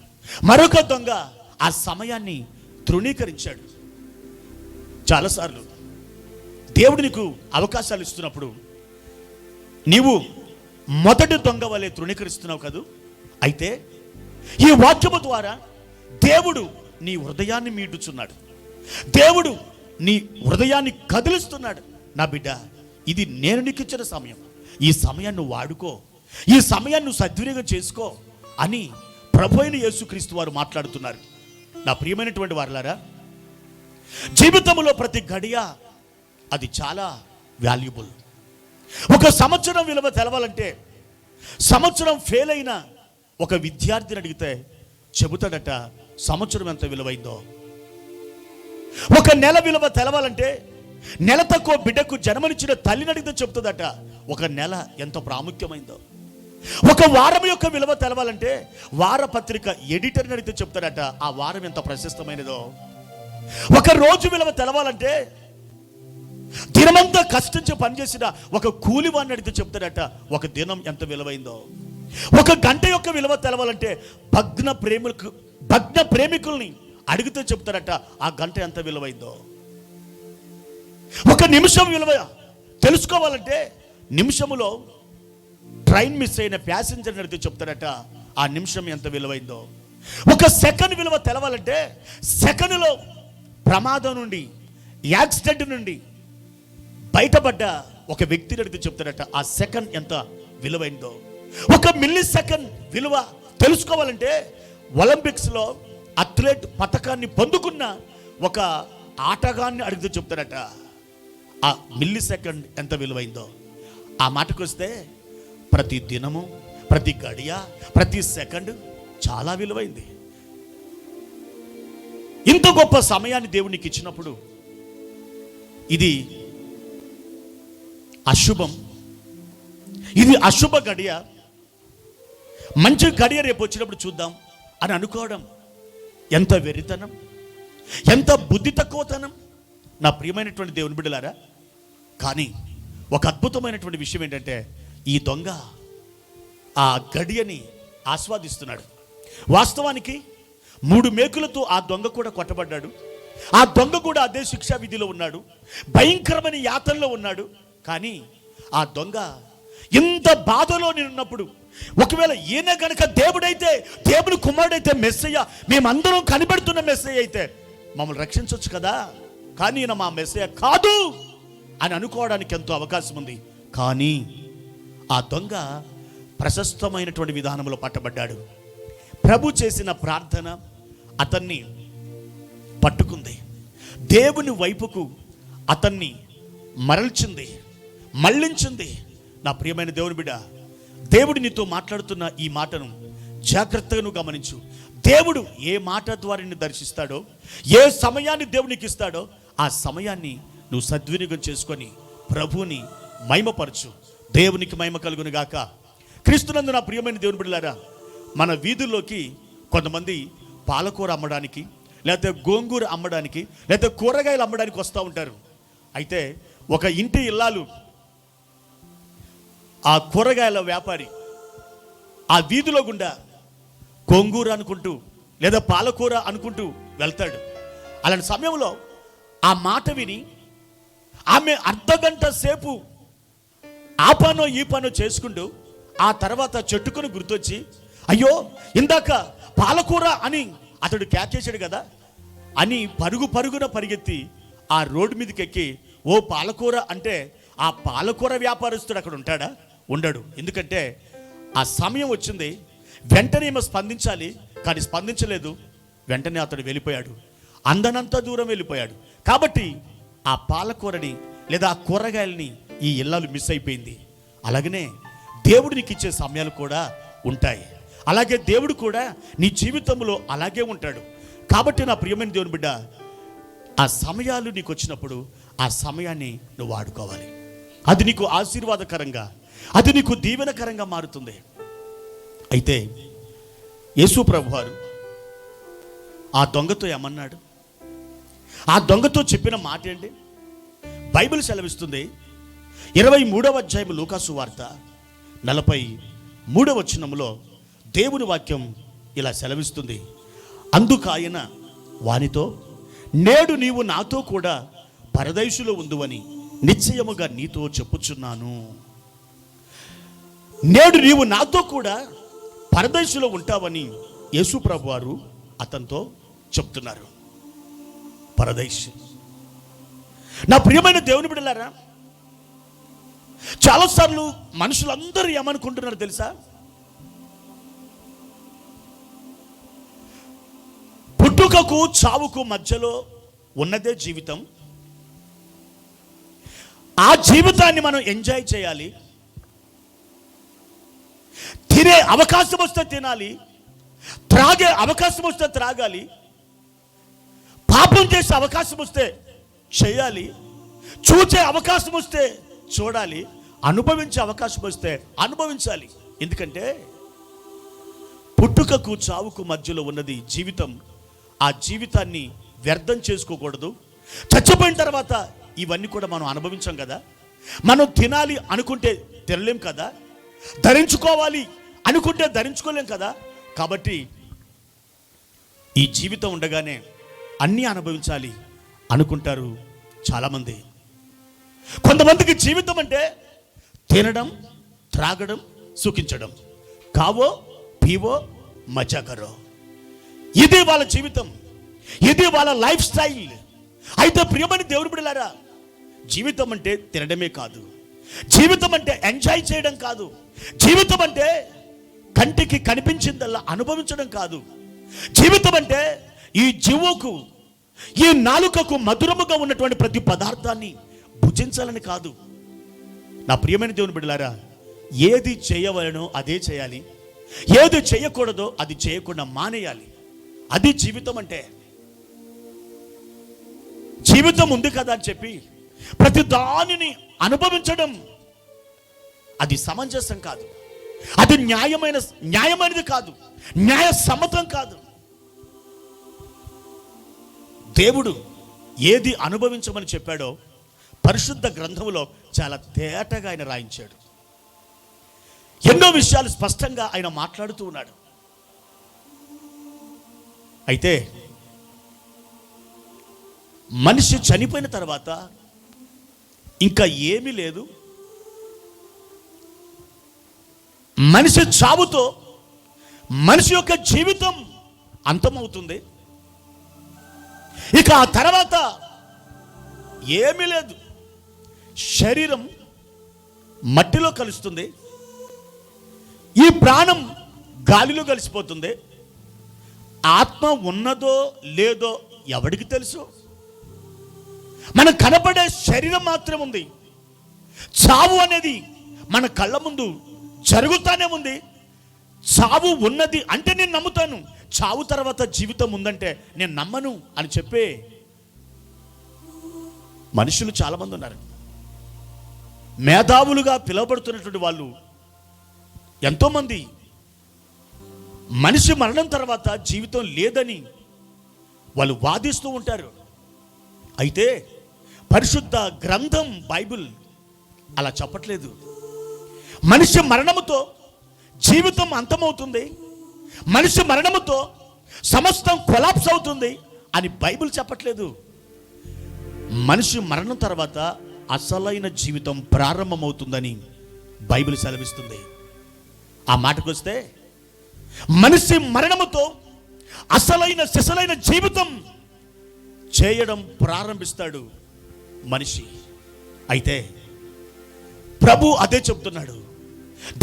మరొక దొంగ ఆ సమయాన్ని తృణీకరించాడు. చాలాసార్లు దేవుడు నీకు అవకాశాలు ఇస్తున్నప్పుడు నీవు మొదటి దొంగ వలె తృణీకరిస్తున్నావు కదూ. అయితే ఈ వాక్యము ద్వారా దేవుడు నీ హృదయాన్ని మీటుచున్నాడు, దేవుడు నీ హృదయాన్ని కదిలిస్తున్నాడు. నా బిడ్డ, ఇది నేను నీకు ఇచ్చిన సమయం, ఈ సమయాన్ని నువ్వు వాడుకో, ఈ సమయాన్ని నువ్వు సద్వినియోగం చేసుకో అని ప్రభువైన యేసుక్రీస్తు వారు మాట్లాడుతున్నారు. నా ప్రియమైనటువంటి వారలారా, జీవితంలో ప్రతి గడియ అది చాలా వాల్యుబుల్. ఒక సంవత్సరం విలువ తెలవాలంటే, సంవత్సరం ఫెయిల్ అయిన ఒక విద్యార్థిని అడిగితే చెబుతాడట, సంవత్సరం ఎంత విలువైందో. ఒక నెల విలువ తెలవాలంటే నెల తక్కువ బిడ్డకు జన్మనిచ్చిన తల్లిని అడిగితే చెప్తుందట ఒక నెల ఎంత ప్రాముఖ్యమైందో. ఒక వారం యొక్క విలువ తెలవాలంటే వారపత్రిక ఎడిటర్ని అడిగితే చెప్తాడట ఆ వారం ఎంత ప్రశస్తమైనదో. ఒక రోజు విలువ తెలవాలంటే దినమంతా కష్టించి పనిచేసిన ఒక కూలివాడిని అడిగితే చెప్తాడట ఒక దినం ఎంత విలువైందో. ఒక గంట యొక్క విలువ తెలవాలంటే భగ్న ప్రేమికుల్ని అడిగితే చెప్తారట ఆ గంట ఎంత విలువైందో. ఒక నిమిషం విలువ తెలుసుకోవాలంటే నిమిషములో ట్రైన్ మిస్ అయిన ప్యాసింజర్ని అడిగితే చెప్తారట ఆ నిమిషం ఎంత విలువైందో. ఒక సెకండ్ విలువ తెలవాలంటే సెకండ్లో ప్రమాదం నుండి యాక్సిడెంట్ నుండి బయటపడ్డ ఒక వ్యక్తిని అడిగితే చెప్తారట ఆ సెకండ్ ఎంత విలువైందో. ఒక మిల్లీ సెకండ్ విలువ తెలుసుకోవాలంటే ఒలింపిక్స్లో అథ్లెట్ పథకాన్ని పొందుకున్న ఒక ఆటగాన్ని అడిగితే చెప్తారట ఆ మిల్లీ సెకండ్ ఎంత విలువైందో. ఆ మాటకు వస్తే ప్రతి దినము, ప్రతి గడియ, ప్రతి సెకండ్ చాలా విలువైంది. ఇంత గొప్ప సమయాన్ని దేవునికి ఇచ్చినప్పుడు ఇది అశుభం, ఇది అశుభ గడియ, మంచి గడియ రేపు వచ్చినప్పుడు చూద్దాం అని అనుకోవడం ఎంత వెర్రితనం, ఎంత బుద్ధి తక్కువతనం నా ప్రియమైనటువంటి దేవుని బిడ్డలారా. కానీ ఒక అద్భుతమైనటువంటి విషయం ఏంటంటే ఈ దొంగ ఆ గడియని ఆస్వాదిస్తున్నాడు. వాస్తవానికి 3 మేకులతో ఆ దొంగ కూడా కొట్టబడ్డాడు. ఆ దొంగ కూడా అదే శిక్షా విధిలో ఉన్నాడు, భయంకరమైన యాతనలో ఉన్నాడు. కానీ ఆ దొంగ ఇంత బాధలో నేనున్నప్పుడు ఒకవేళ ఈయన గనక దేవుడైతే, దేవుని కుమారుడైతే, మెస్సయ్య, మేమందరం కనిపెడుతున్న మెస్సయ్య అయితే మమ్మల్ని రక్షించవచ్చు కదా, కానీ ఈయన మా మెస్సయ్య కాదు అని అనుకోవడానికి ఎంతో అవకాశం ఉంది. కానీ ఆ దొంగ ప్రశస్తమైనటువంటి విధానంలో పట్టబడ్డాడు. ప్రభు చేసిన ప్రార్థన అతన్ని పట్టుకుంది, దేవుని వైపుకు అతన్ని మళ్ళించింది. నా ప్రియమైన దేవుని బిడ్డ, దేవుడు నీతో మాట్లాడుతున్న ఈ మాటను జాగ్రత్తగా నువ్వు గమనించు. దేవుడు ఏ మాట ద్వారా నిన్ను దర్శిస్తాడో, ఏ సమయాన్ని దేవునికి ఇస్తాడో ఆ సమయాన్ని నువ్వు సద్వినియోగం చేసుకొని ప్రభువుని మహిమపరచు. దేవునికి మహిమ కలుగును గాక. క్రీస్తునందు నా ప్రియమైన దేవుని బిడ్డలారా, మన వీధుల్లోకి కొంతమంది పాలకూర అమ్మడానికి, లేకపోతే గోంగూర అమ్మడానికి, లేకపోతే కూరగాయలు అమ్మడానికి వస్తూ ఉంటారు. అయితే ఒక ఇంటి ఇల్లాలు ఆ కూరగాయల వ్యాపారి ఆ వీధిలో గుండా గోంగూర అనుకుంటూ లేదా పాలకూర అనుకుంటూ వెళ్తాడు. అలాంటి సమయంలో ఆ మాట విని ఆమె అర్ధగంట సేపు ఆ పనో ఈ పనో చేసుకుంటూ ఆ తర్వాత చెట్టుకుని గుర్తొచ్చి, అయ్యో ఇందాక పాలకూర అని అతడు క్యాచేసాడు కదా అని పరుగున పరిగెత్తి ఆ రోడ్డు మీదకి ఎక్కి, ఓ పాలకూర అంటే ఆ పాలకూర వ్యాపారస్తుడు అక్కడ ఉంటాడా? ఉండడు. ఎందుకంటే ఆ సమయం వచ్చింది, వెంటనే ఏమో స్పందించాలి, కానీ స్పందించలేదు. వెంటనే అతడు వెళ్ళిపోయాడు, అందనంత దూరం వెళ్ళిపోయాడు. కాబట్టి ఆ పాలకూరని లేదా ఆ కూరగాయలని ఈ ఇల్లాలు మిస్ అయిపోయింది. అలాగనే దేవుడు నీకు ఇచ్చే సమయాలు కూడా ఉంటాయి. అలాగే దేవుడు కూడా నీ జీవితంలో అలాగే ఉంటాడు. కాబట్టి నా ప్రియమైన దేవుని బిడ్డ, ఆ సమయాలు నీకు వచ్చినప్పుడు ఆ సమయాన్ని నువ్వు వాడుకోవాలి. అది నీకు ఆశీర్వాదకరంగా, అది నీకు దీవెనకరంగా మారుతుంది. అయితే యేసు ప్రభువారు ఆ దొంగతో ఏమన్నాడు? ఆ దొంగతో చెప్పిన మాట ఏంటి? బైబిల్ సెలవిస్తుంది. 23వ అధ్యాయం లూకాసు వార్త 43వ వచనంలో దేవుని వాక్యం ఇలా సెలవిస్తుంది. అందుకు ఆయన వానితో, నేడు నీవు నాతో కూడా పరదైసులో ఉందువని నిశ్చయముగా నీతో చెప్పుచున్నాను. నేడు నీవు నాతో కూడా పరదైసులో ఉంటావని యేసు ప్రభువారు అతనితో చెప్తున్నారు. పరదైసు. నా ప్రియమైన దేవుని బిడ్డలారా, చాలాసార్లు మనుషులందరూ ఏమనుకుంటున్నారు తెలుసా? పుట్టుకకు చావుకు మధ్యలో ఉన్నదే జీవితం, ఆ జీవితాన్ని మనం ఎంజాయ్ చేయాలి, తినే అవకాశం వస్తే తినాలి, త్రాగే అవకాశం వస్తే త్రాగాలి, పాపం చేసే అవకాశం వస్తే చేయాలి, చూచే అవకాశం వస్తే చూడాలి, అనుభవించే అవకాశం వస్తే అనుభవించాలి. ఎందుకంటే పుట్టుకకు చావుకు మధ్యలో ఉన్నది జీవితం. ఆ జీవితాన్ని వ్యర్థం చేసుకోకూడదు. చచ్చిపోయిన తర్వాత ఇవన్నీ కూడా మనం అనుభవించాం కదా. మనం తినాలి అనుకుంటే తినలేం కదా, ధరించుకోవాలి అనుకుంటే ధరించుకోలేం కదా. కాబట్టి ఈ జీవితం ఉండగానే అన్నీ అనుభవించాలి అనుకుంటారు చాలామంది. కొంతమందికి జీవితం అంటే తినడం, త్రాగడం, సుఖించడం, కావో పీవో మజా కరో, ఇది వాళ్ళ జీవితం, ఇది వాళ్ళ లైఫ్ స్టైల్. అయితే ప్రియమని దేవుని బిడ్డలారా, జీవితం అంటే తినడమే కాదు, జీవితం అంటే ఎంజాయ్ చేయడం కాదు, జీవితం అంటే కంటికి కనిపించిందల్లా అనుభవించడం కాదు. జీవితం అంటే ఈ జీవుకు, ఈ నాలుకకు మధురముగా ఉన్నటువంటి ప్రతి పదార్థాన్ని భుజించాలని కాదు. నా ప్రియమైన దేవుని బిడ్డలారా, ఏది చేయవలనో అదే చేయాలి, ఏది చేయకూడదో అది చేయకుండా మానేయాలి. అది జీవితం అంటే. జీవితం ఉంది కదా అని చెప్పి ప్రతి దానిని అనుభవించడం అది సమంజసం కాదు, అది న్యాయమైనది కాదు, న్యాయ సమ్మతం కాదు. దేవుడు ఏది అనుభవించమని చెప్పాడో పరిశుద్ధ గ్రంథంలో చాలా తేటగా ఆయన రాయించాడు. ఎన్నో విషయాలు స్పష్టంగా ఆయన మాట్లాడుతూ ఉన్నాడు. అయితే మనిషి చనిపోయిన తర్వాత ఇంకా ఏమీ లేదు. మనిషి చావుతో మనిషి యొక్క జీవితం అంతమవుతుంది. ఇక ఆ తర్వాత ఏమీ లేదు. శరీరం మట్టిలో కలుస్తుంది, ఈ ప్రాణం గాలిలో కలిసిపోతుంది. ఆత్మ ఉన్నదో లేదో ఎవడికి తెలుసు? మనకు కనపడే శరీరం మాత్రం ఉంది. చావు అనేది మన కళ్ళ ముందు జరుగుతానే ఉంది. చావు ఉన్నది అంటే నేను నమ్ముతాను, చావు తర్వాత జీవితం ఉందంటే నేను నమ్మను అని చెప్పే మనుషులు చాలామంది ఉన్నారు. మేధావులుగా పిలువబడుతున్నటువంటి వాళ్ళు ఎంతోమంది మనిషి మరణం తర్వాత జీవితం లేదని వాళ్ళు వాదిస్తూ ఉంటారు. అయితే పరిశుద్ధ గ్రంథం బైబిల్ అలా చెప్పట్లేదు. మనిషి మరణముతో జీవితం అంతమవుతుంది, మనిషి మరణముతో సమస్తం కొలాప్స్ అవుతుంది అని బైబిల్ చెప్పట్లేదు. మనిషి మరణం తర్వాత అసలైన జీవితం ప్రారంభమవుతుందని బైబిల్ సెలవిస్తుంది. ఆ మాటకు వస్తే మనిషి మరణముతో అసలైన సిసలైన జీవితం చేయడం ప్రారంభిస్తాడు మనిషి. అయితే ప్రభు అదే చెప్తున్నాడు,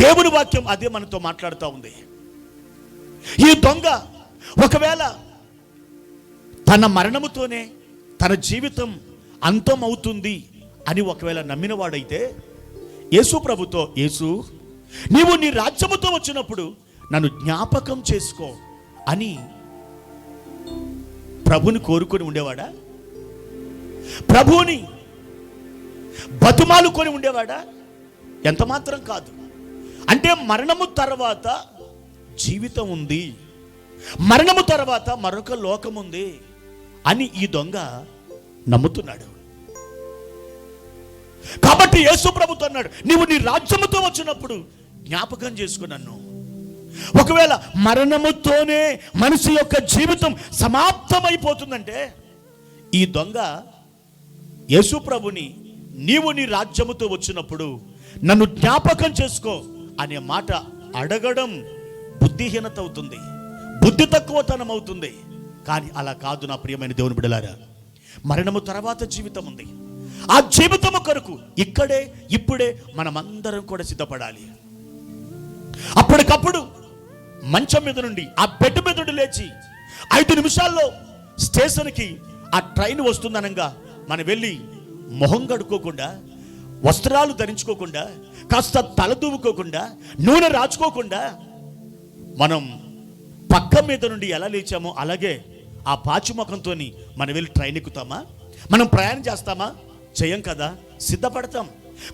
దేవుని వాక్యం అదే మనతో మాట్లాడుతూ ఉంది. ఈ దొంగ ఒకవేళ తన మరణముతోనే తన జీవితం అంతం అవుతుంది అని ఒకవేళ నమ్మినవాడైతే యేసు ప్రభుతో, యేసు నీవు నీ రాజ్యముతో వచ్చినప్పుడు నన్ను జ్ఞాపకం చేసుకో అని ప్రభుని కోరుకొని ఉండేవాడా? ప్రభువుని బతుమాలుకొని ఉండేవాడా? ఎంత మాత్రం కాదు. అంటే మరణము తర్వాత జీవితం ఉంది, మరణము తర్వాత మరొక లోకం ఉంది అని ఈ దొంగ నమ్ముతున్నాడు. కాబట్టి యేసు ప్రభుతో అన్నాడు, నీవు నీ రాజ్యముతో వచ్చినప్పుడు జ్ఞాపకం చేసుకో నన్ను. ఒకవేళ మరణముతోనే మనిషి యొక్క జీవితం సమాప్తమైపోతుందంటే ఈ దొంగ యేసు ప్రభుని నీవు నీ రాజ్యముతో వచ్చినప్పుడు నన్ను జ్ఞాపకం చేసుకో అనే మాట అడగడం బుద్ధిహీనత అవుతుంది, బుద్ధి తక్కువతనం అవుతుంది. కానీ అలా కాదు నా ప్రియమైన దేవుని బిడ్డలారా. మరణము తర్వాత జీవితం ఉంది. ఆ జీవితము కొరకు ఇక్కడే ఇప్పుడే మనమందరం కూడా సిద్ధపడాలి. అప్పటికప్పుడు మంచం మీద నుండి, ఆ బెడ్ మీద నుండి లేచి 5 నిమిషాల్లో స్టేషన్కి ఆ ట్రైన్ వస్తుందనగా మనం వెళ్ళి మొహం కడుక్కోకుండా, వస్త్రాలు ధరించుకోకుండా, కాస్త తల దూవుకోకుండా, నూనె రాచుకోకుండా మనం పక్క మీద నుండి ఎలా లేచామో అలాగే ఆ పాచిముఖంతో మనం వెళ్ళి ట్రైన్ ఎక్కుతామా? మనం ప్రయాణం చేస్తామా? చేయం కదా. సిద్ధపడతాం,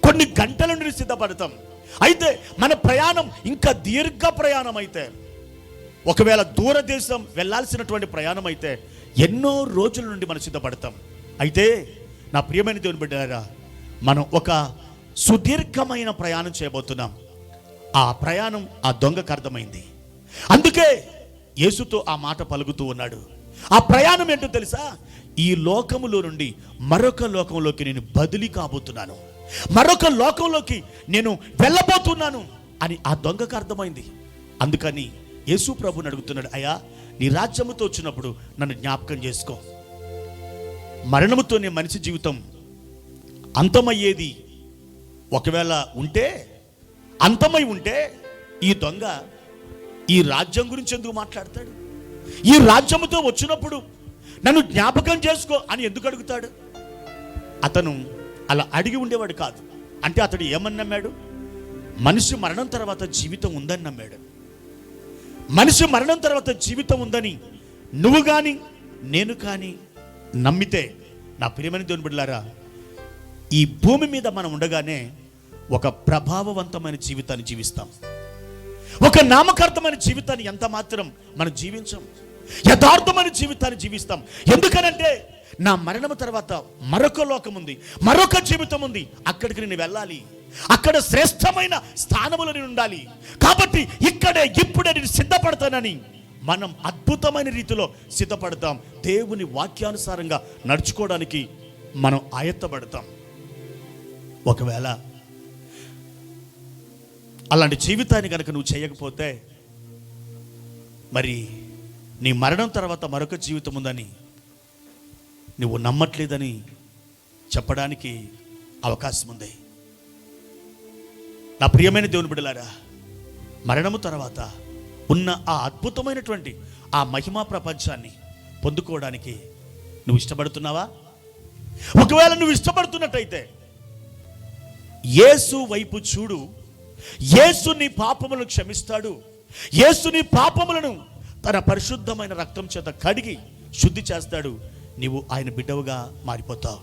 కొన్ని గంటల నుండి సిద్ధపడతాం. అయితే మన ప్రయాణం ఇంకా దీర్ఘ ప్రయాణం అయితే, ఒకవేళ దూరదేశం వెళ్ళాల్సినటువంటి ప్రయాణం అయితే ఎన్నో రోజుల నుండి మనం సిద్ధపడతాం. అయితే నా ప్రియమైన దేవుని బిడ్డలారా, మనం ఒక సుదీర్ఘమైన ప్రయాణం చేయబోతున్నాం. ఆ ప్రయాణం ఆ దొంగకు అర్థమైంది. అందుకే యేసుతో ఆ మాట పలుకుతూ ఉన్నాడు. ఆ ప్రయాణం ఏంటో తెలుసా? ఈ లోకములో నుండి మరొక లోకంలోకి నేను బదిలీ కాబోతున్నాను, మరొక లోకంలోకి నేను వెళ్ళబోతున్నాను అని ఆ దొంగకు అర్థమైంది. అందుకని యేసు ప్రభుని అడుగుతున్నాడు, అయ్యా నీ రాజ్యముతో వచ్చినప్పుడు నన్ను జ్ఞాపకం చేసుకో. మరణముతోనే మనిషి జీవితం అంతమయ్యేది ఒకవేళ ఉంటే, అంతమై ఉంటే ఈ దొంగ ఈ రాజ్యం గురించి ఎందుకు మాట్లాడతాడు? ఈ రాజ్యముతో వచ్చినప్పుడు నన్ను జ్ఞాపకం చేసుకో అని ఎందుకు అడుగుతాడు? అతను అలా అడిగి ఉండేవాడు కాదు. అంటే అతడు ఏమని నమ్మాడు? మనిషి మరణం తర్వాత జీవితం ఉందని నమ్మాడు. మనిషి మరణం తర్వాత జీవితం ఉందని నువ్వు కానీ నేను కానీ నమ్మితే, నా ప్రియమైన దేవుని బిడ్డలారా, ఈ భూమి మీద మనం ఉండగానే ఒక ప్రభావవంతమైన జీవితాన్ని జీవిస్తాం. ఒక నామకార్థమైన జీవితాన్ని ఎంత మాత్రం మనం జీవించం. యథార్థమైన జీవితాన్ని జీవిస్తాం. ఎందుకనంటే నా మరణం తర్వాత మరొక లోకం ఉంది, మరొక జీవితం ఉంది. అక్కడికి నేను వెళ్ళాలి, అక్కడ శ్రేష్టమైన స్థానములో నేను ఉండాలి. కాబట్టి ఇక్కడే ఇప్పుడే నేను సిద్ధపడతానని మనం అద్భుతమైన రీతిలో సిద్ధపడతాం. దేవుని వాక్యానుసారంగా నడుచుకోవడానికి మనం ఆయత్తపడతాం. ఒకవేళ అలాంటి జీవితాన్ని కనుక నువ్వు చేయకపోతే, మరి నీ మరణం తర్వాత మరొక జీవితం ఉందని నువ్వు నమ్మట్లేదని చెప్పడానికి అవకాశం ఉంది. నా ప్రియమైన దేవుని బిడ్డలారా, మరణము తర్వాత ఉన్న ఆ అద్భుతమైనటువంటి ఆ మహిమా ప్రపంచాన్ని పొందుకోవడానికి నువ్వు ఇష్టపడుతున్నావా? ఒకవేళ నువ్వు ఇష్టపడుతున్నట్టయితే యేసు వైపు చూడు. యేసు నీ పాపములను క్షమిస్తాడు. యేసు నీ పాపములను తన పరిశుద్ధమైన రక్తం చేత కడిగి శుద్ధి చేస్తాడు. నీవు ఆయన బిడ్డవుగా మారిపోతావు.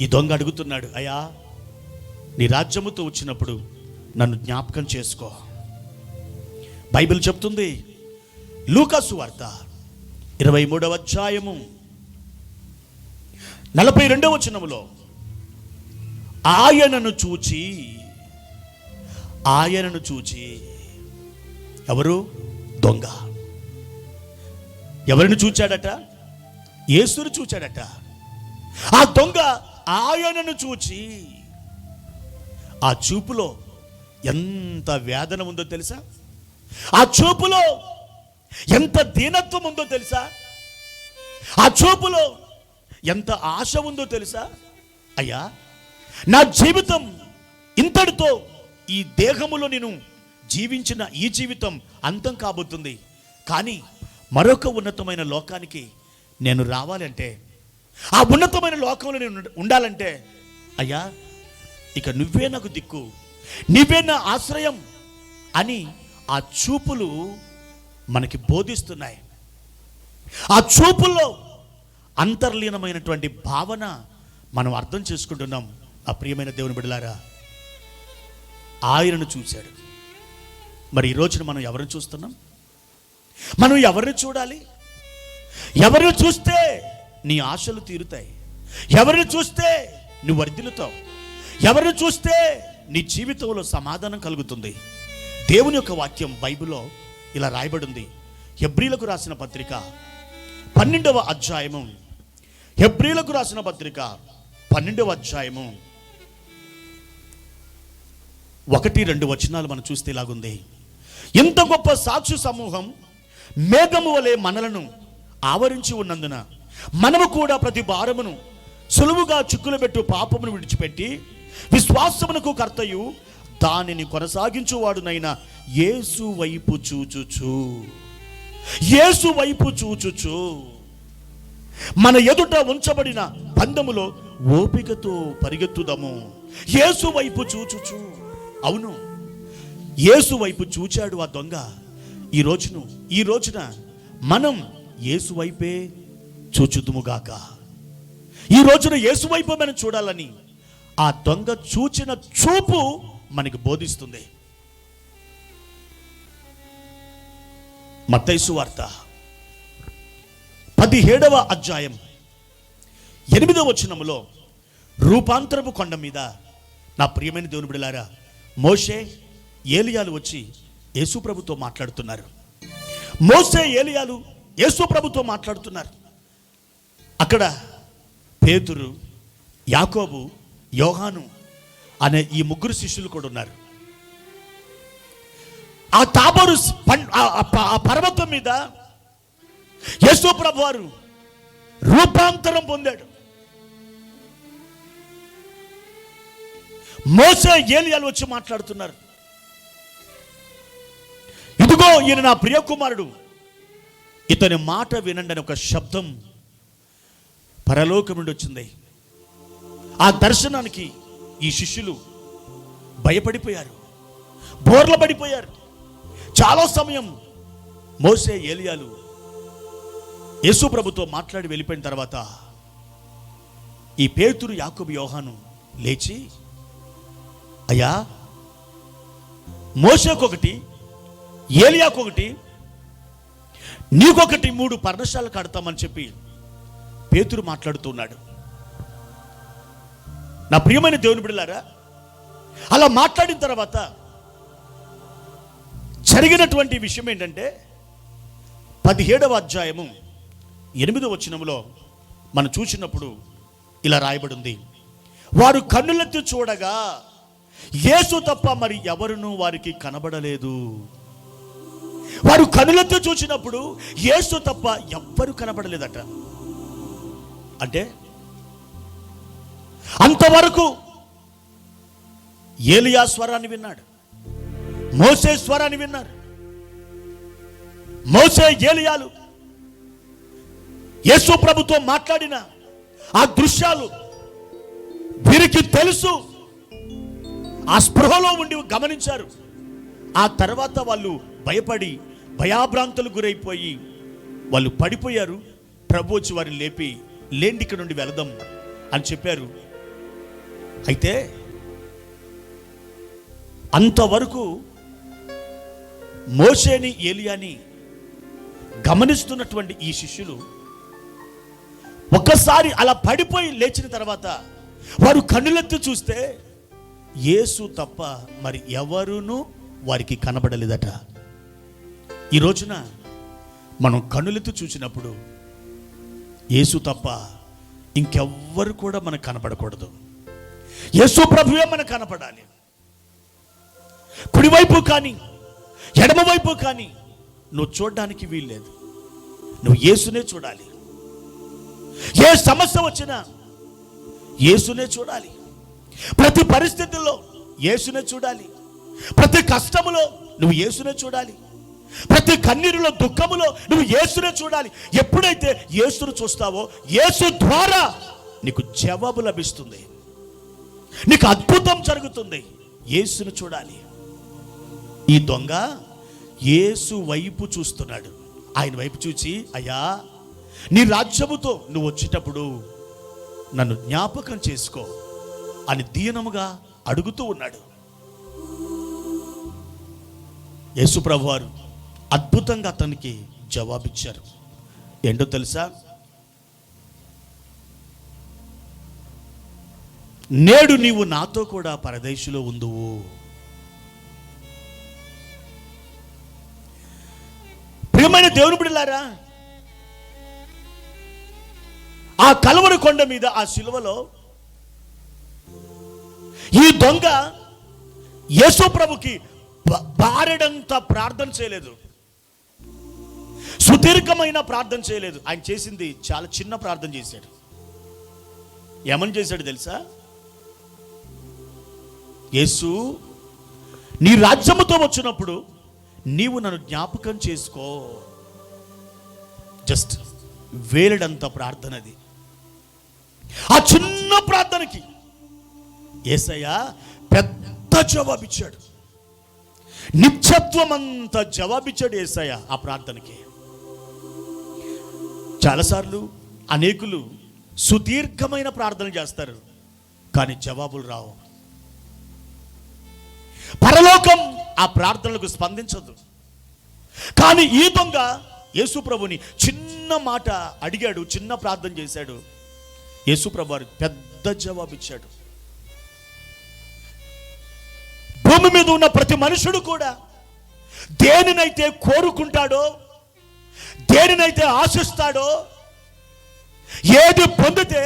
ఈ దొంగ అడుగుతున్నాడు, అయ్యా నీ రాజ్యముతో వచ్చినప్పుడు నన్ను జ్ఞాపకం చేసుకో. బైబిల్ చెప్తుంది, లూకాసు వార్త 23వ అధ్యాయము 42వ వచనములో, ఆయనను చూచి ఎవరు? దొంగ. ఎవరిని చూచాడట? యేసును చూచాడట. ఆ దొంగ ఆయనను చూచి, ఆ చూపులో ఎంత వేదన ఉందో తెలుసా? ఆ చూపులో ఎంత దీనత్వం ఉందో తెలుసా? ఆ చూపులో ఎంత ఆశ ఉందో తెలుసా? అయ్యా నా జీవితం ఇంతటితో, ఈ దేహములో నేను జీవించిన ఈ జీవితం అంతం కాబోతుంది. కానీ మరొక ఉన్నతమైన లోకానికి నేను రావాలంటే, ఆ ఉన్నతమైన లోకంలో నేను ఉండాలంటే, అయ్యా ఇక నువ్వే నాకు దిక్కు, నువ్వే నా ఆశ్రయం అని ఆ చూపులు మనకి బోధిస్తున్నాయి. ఆ చూపుల్లో అంతర్లీనమైనటువంటి భావన మనం అర్థం చేసుకుంటున్నాం. ఆ ప్రియమైన దేవుని బిడ్డలారా, ఆయనను చూశాడు. మరి ఈ రోజున మనం ఎవరిని చూస్తున్నాం? మనం ఎవరిని చూడాలి? ఎవరిని చూస్తే నీ ఆశలు తీరుతాయి? ఎవరిని చూస్తే నువ్వు వర్ధిల్లుతావు? ఎవరిని చూస్తే నీ జీవితంలో సమాధానం కలుగుతుంది? దేవుని యొక్క వాక్యం బైబిల్లో ఇలా రాయబడి ఉంది. హెబ్రీలకు రాసిన పత్రిక 12వ అధ్యాయము, హెబ్రీలకు రాసిన పత్రిక 12వ అధ్యాయము 1-2 వచనాలు మనం చూస్తే ఇలాగుంది. ఇంత గొప్ప సాక్షి సమూహం మేఘము వలె మనలను ఆవరించి ఉన్నందున మనము కూడా ప్రతి భారమును సులువుగా చిక్కులబెట్టు పాపమును విడిచిపెట్టి విశ్వాసమునకు కర్తయు దానిని కొనసాగించువాడునైన యేసు వైపు చూచుచు మన ఎదుట ఉంచబడిన పందెములో ఓపికతో పరిగెత్తుదము. యేసు వైపు చూచుచు. అవును, యేసు వైపు చూచాడు ఆ దొంగ. ఈ రోజున మనం యేసు వైపే చూచుదుముగాక. ఈ రోజున యేసు వైపు మనం చూడాలని ఆ దొంగ చూచిన చూపు మనకి బోధిస్తుంది. మత్తయి సువార్త 17వ అధ్యాయం 8వ వచనములో రూపాంతరపు కొండ మీద నా ప్రియమైన దేవుని బిడ్డలారా, మోషే ఏలియాలు వచ్చి యేసు ప్రభుతో మాట్లాడుతున్నారు. మోషే ఏలియాలు యేసు ప్రభుతో మాట్లాడుతున్నారు. అక్కడ పేతురు, యాకోబు, యోహాను అనే ఈ 3 శిష్యులు కూడా ఉన్నారు. ఆ తాబోరు పర్వతం మీద యేసు ప్రభు వారు రూపాంతరం పొందాడు. మోషే ఏలియాలు వచ్చి మాట్లాడుతున్నారు. ఇదిగో ఈయన నా ప్రియ కుమారుడు, ఇతని మాట వినండి అని ఒక శబ్దం పరలోకం నుండి వచ్చింది. ఆ దర్శనానికి ఈ శిష్యులు భయపడిపోయారు, బోర్ల పడిపోయారు. చాలా సమయం మోషే ఏలియాలు యేసు ప్రభుతో మాట్లాడి వెళ్ళిపోయిన తర్వాత ఈ పేతురు, యాకోబు, యోహాను లేచి, అయ్యా, మోషేకొకటి, ఏలియాకొకటి, నీకొకటి 3 పర్ణశాల కడతామని చెప్పి పేతురు మాట్లాడుతున్నాడు. నా ప్రియమైన దేవుని బిడ్డలారా, అలా మాట్లాడిన తర్వాత జరిగినటువంటి విషయం ఏంటంటే 17వ అధ్యాయము 8వ వచనములో మనం చూసినప్పుడు ఇలా రాయబడి ఉంది, వారు కన్నులెత్తి చూడగా యేసు తప్ప మరి ఎవరునూ వారికి కనబడలేదు. వారు కన్నులెత్తి చూసినప్పుడు యేసు తప్ప ఎవ్వరు కనబడలేదట. అంటే అంతవరకు ఏలియా స్వరాన్ని విన్నాడు, మోషే స్వరాన్ని విన్నారు. మోషే, ఏలియాలు యేసు ప్రభుతో మాట్లాడిన ఆ దృశ్యాలు వీరికి తెలుసు. ఆ స్పృహలో ఉండి గమనించారు. ఆ తర్వాత వాళ్ళు భయపడి భయాభ్రాంతులు గురైపోయి వాళ్ళు పడిపోయారు. ప్రభు వచ్చి వారిని లేపి, లేండి, ఇక్కడ నుండి వెళదాం అని చెప్పారు. అయితే అంతవరకు మోషేని, ఏలియాని గమనిస్తున్నటువంటి ఈ శిష్యులు ఒక్కసారి అలా పడిపోయి లేచిన తర్వాత వారు కన్నులెత్తి చూస్తే యేసు తప్ప మరి ఎవరునూ వారికి కనబడలేదట. ఈ రోజున మనం కన్నులెత్తి చూసినప్పుడు యేసు తప్ప ఇంకెవ్వరు కూడా మనకు కనపడకూడదు. యేసు ప్రభువే మనకు కనపడాలి. కుడివైపు కానీ ఎడమవైపు కానీ నువ్వు చూడడానికి వీల్లేదు. నువ్వు యేసునే చూడాలి. ఏ సమస్య వచ్చినా యేసునే చూడాలి. ప్రతి పరిస్థితుల్లో యేసునే చూడాలి. ప్రతి కష్టములో నువ్వు యేసునే చూడాలి. ప్రతి కన్నీరులో, దుఃఖములో నువ్వు యేసునే చూడాలి. ఎప్పుడైతే యేసును చూస్తావో యేసు ద్వారా నీకు జవాబు లభిస్తుంది, నీకు అద్భుతం జరుగుతుంది. యేసును చూడాలి. ఈ దొంగ యేసు వైపు చూస్తున్నాడు. ఆయన వైపు చూచి, అయ్యా, నీ రాజ్యముతో నువ్వు వచ్చేటప్పుడు నన్ను జ్ఞాపకం చేసుకో అని దీనముగా అడుగుతూ ఉన్నాడు. యేసు ప్రభువారు అద్భుతంగా అతనికి జవాబిచ్చారు. ఏంటో తెలుసా? నేడు నీవు నాతో కూడా పరదేశులో ఉందువు. ప్రియమైన దేవుని బిడ్డలారా, ఆ కలువరి కొండ మీద, ఆ శిలువలో ఈ దొంగ యేసు ప్రభుకి బారెడంత ప్రార్థన చేయలేదు, సుదీర్ఘమైన ప్రార్థన చేయలేదు. ఆయన చేసింది చాలా చిన్న ప్రార్థన చేశాడు. ఏమని చేశాడు తెలుసా? యేసు, నీ రాజ్యముతో వచ్చినప్పుడు నీవు నన్ను జ్ఞాపకం చేసుకో. జస్ట్ వేలడంత ప్రార్థన అది. ఆ చిన్న ప్రార్థనకి యేసయ్య పెద్ద జవాబిచ్చాడు. నిత్యత్వం అంతా జవాబిచ్చాడు యేసయ్య ఆ ప్రార్థనకి. చాలాసార్లు అనేకులు సుదీర్ఘమైన ప్రార్థన చేస్తారు, కానీ జవాబులు రావు. పరలోకం ఆ ప్రార్థనలకు స్పందించదు. కానీ ఈ దొంగ యేసు ప్రభుని చిన్న మాట అడిగాడు, చిన్న ప్రార్థన చేశాడు. యేసు ప్రభు వారు పెద్ద జవాబు ఇచ్చాడు. భూమి మీద ఉన్న ప్రతి మనుషుడు కూడా దేనినైతే కోరుకుంటాడో, దేనినైతే ఆశిస్తాడో, ఏది పొందితే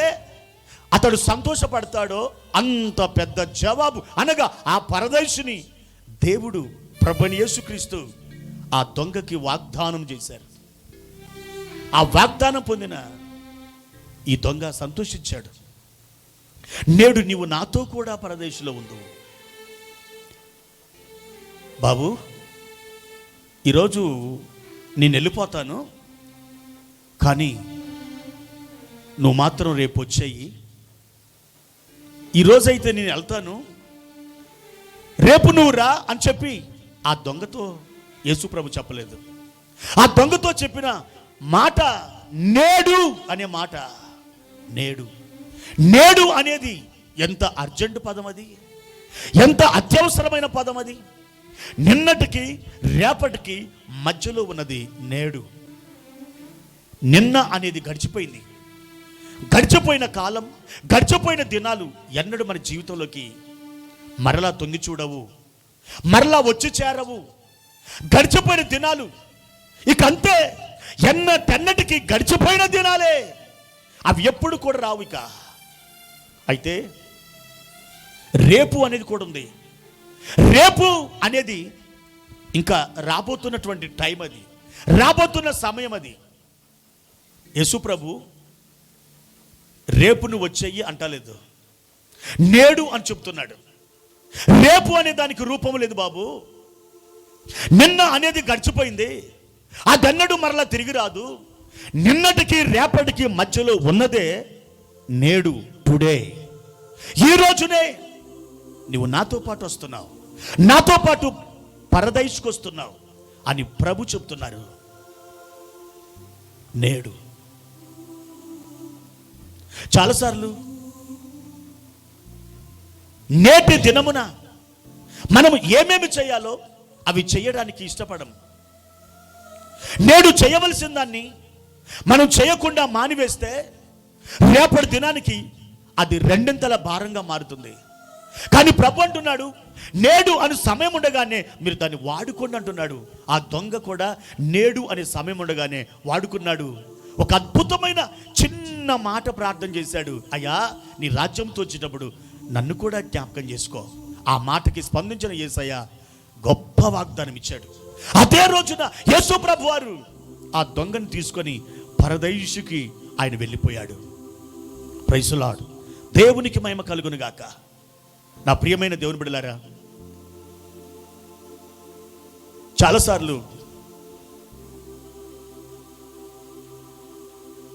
అతడు సంతోషపడతాడో అంత పెద్ద జవాబు అనగా ఆ పరదేశుని దేవుడు ప్రభుని యేసుక్రీస్తు ఆ దొంగకి వాగ్దానం చేశారు. ఆ వాగ్దానం పొందిన ఈ దొంగ సంతోషించాడు. నేడు నీవు నాతో కూడా పరదేశంలో ఉండు. బాబు, ఈరోజు నేను వెళ్ళిపోతాను, కానీ నువ్వు మాత్రం రేపు వచ్చేయి. ఈరోజైతే నేను వెళ్తాను, రేపు నువ్వు రా అని చెప్పి ఆ దొంగతో యేసుప్రభు చెప్పలేదు. ఆ దొంగతో చెప్పిన మాట నేడు అనే మాట. నేడు నేడు అనేది ఎంత అర్జెంటు పదం అది, ఎంత అత్యవసరమైన పదం అది. నిన్నటికి రేపటికి మధ్యలో ఉన్నది నేడు. నిన్న అనేది గడిచిపోయింది. గడిచిపోయిన కాలం, గడిచిపోయిన దినాలు ఎన్నడూ మన జీవితంలోకి మరలా తొంగి చూడవు, మరలా వచ్చి చేరవు. గడిచిపోయిన దినాలు ఇక అంతే, ఎన్నటెన్నటికి గడిచిపోయిన దినాలే, అవి ఎప్పుడు కూడా రావు ఇక. అయితే రేపు అనేది కూడా ఉంది. రేపు అనేది ఇంకా రాబోతున్నటువంటి టైం, అది రాబోతున్న సమయం. అది యేసు ప్రభు రేపు నువ్వు వచ్చేయి అంటలేదు, నేడు అని చెప్తున్నాడు. రేపు అనే దానికి రూపం లేదు బాబు. నిన్న అనేది గడిచిపోయింది, అదన్నడు మరలా తిరిగి రాదు. నిన్నటికి రేపటికి మధ్యలో ఉన్నదే నేడు, టుడే. ఈ రోజునే నువ్వు నాతో పాటు వస్తున్నావు, నాతో పాటు పరదైస్కి వస్తున్నావు అని ప్రభు చెప్తున్నారు. నేడు చాలాసార్లు నేటి దినమున మనం ఏమేమి చేయాలో అవి చేయడానికి ఇష్టపడము. నేడు చేయవలసిన దాన్ని మనం చేయకుండా మానివేస్తే రేపటి దినానికి అది రెండింతల భారంగా మారుతుంది. కానీ ప్రభు అంటున్నాడు, నేడు అనే సమయం ఉండగానే మీరు దాన్ని వాడుకోండి అంటున్నాడు. ఆ దొంగ కూడా నేడు అనే సమయం ఉండగానే వాడుకున్నాడు. ఒక అద్భుతమైన చిన్న మాట ప్రార్థన చేశాడు, అయ్యా నీ రాజ్యంతో వచ్చేటప్పుడు నన్ను కూడా జ్ఞాపకం చేసుకో. ఆ మాటకి స్పందించిన యేసయ్య గొప్ప వాగ్దానం ఇచ్చాడు. అదే రోజున యేసు ప్రభు వారు ఆ దొంగను తీసుకొని పరదైసుకి ఆయన వెళ్ళిపోయాడు. Praise the Lord. దేవునికి మహిమ కలుగును గాక. నా ప్రియమైన దేవుని బిడ్డలారా, చాలాసార్లు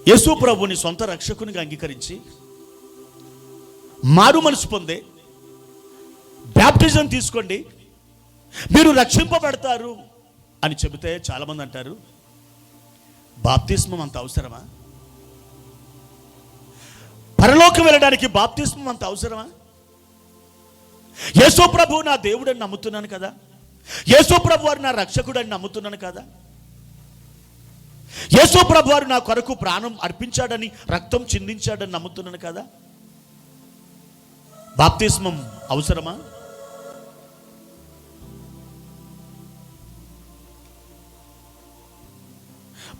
యేసు ప్రభుని సొంత రక్షకునిగా అంగీకరించి మారు మనసు పొందే బ్యాప్టిజం తీసుకోండి మీరు రక్షింపబడతారు అని చెబితే చాలామంది అంటారు, బాప్తిస్మం అంత అవసరమా? పరలోకం వెళ్ళడానికి బాప్తిస్మం అంత అవసరమా? యేసు ప్రభు నా దేవుడని నమ్ముతున్నాను కదా, యేసు ప్రభు వారు నా రక్షకుడని నమ్ముతున్నాను కదా, యేసు ప్రభు వారు నా కొరకు ప్రాణం అర్పించాడని, రక్తం చిందించాడని నమ్ముతున్నాను కదా, బాప్తిస్మం అవసరమా?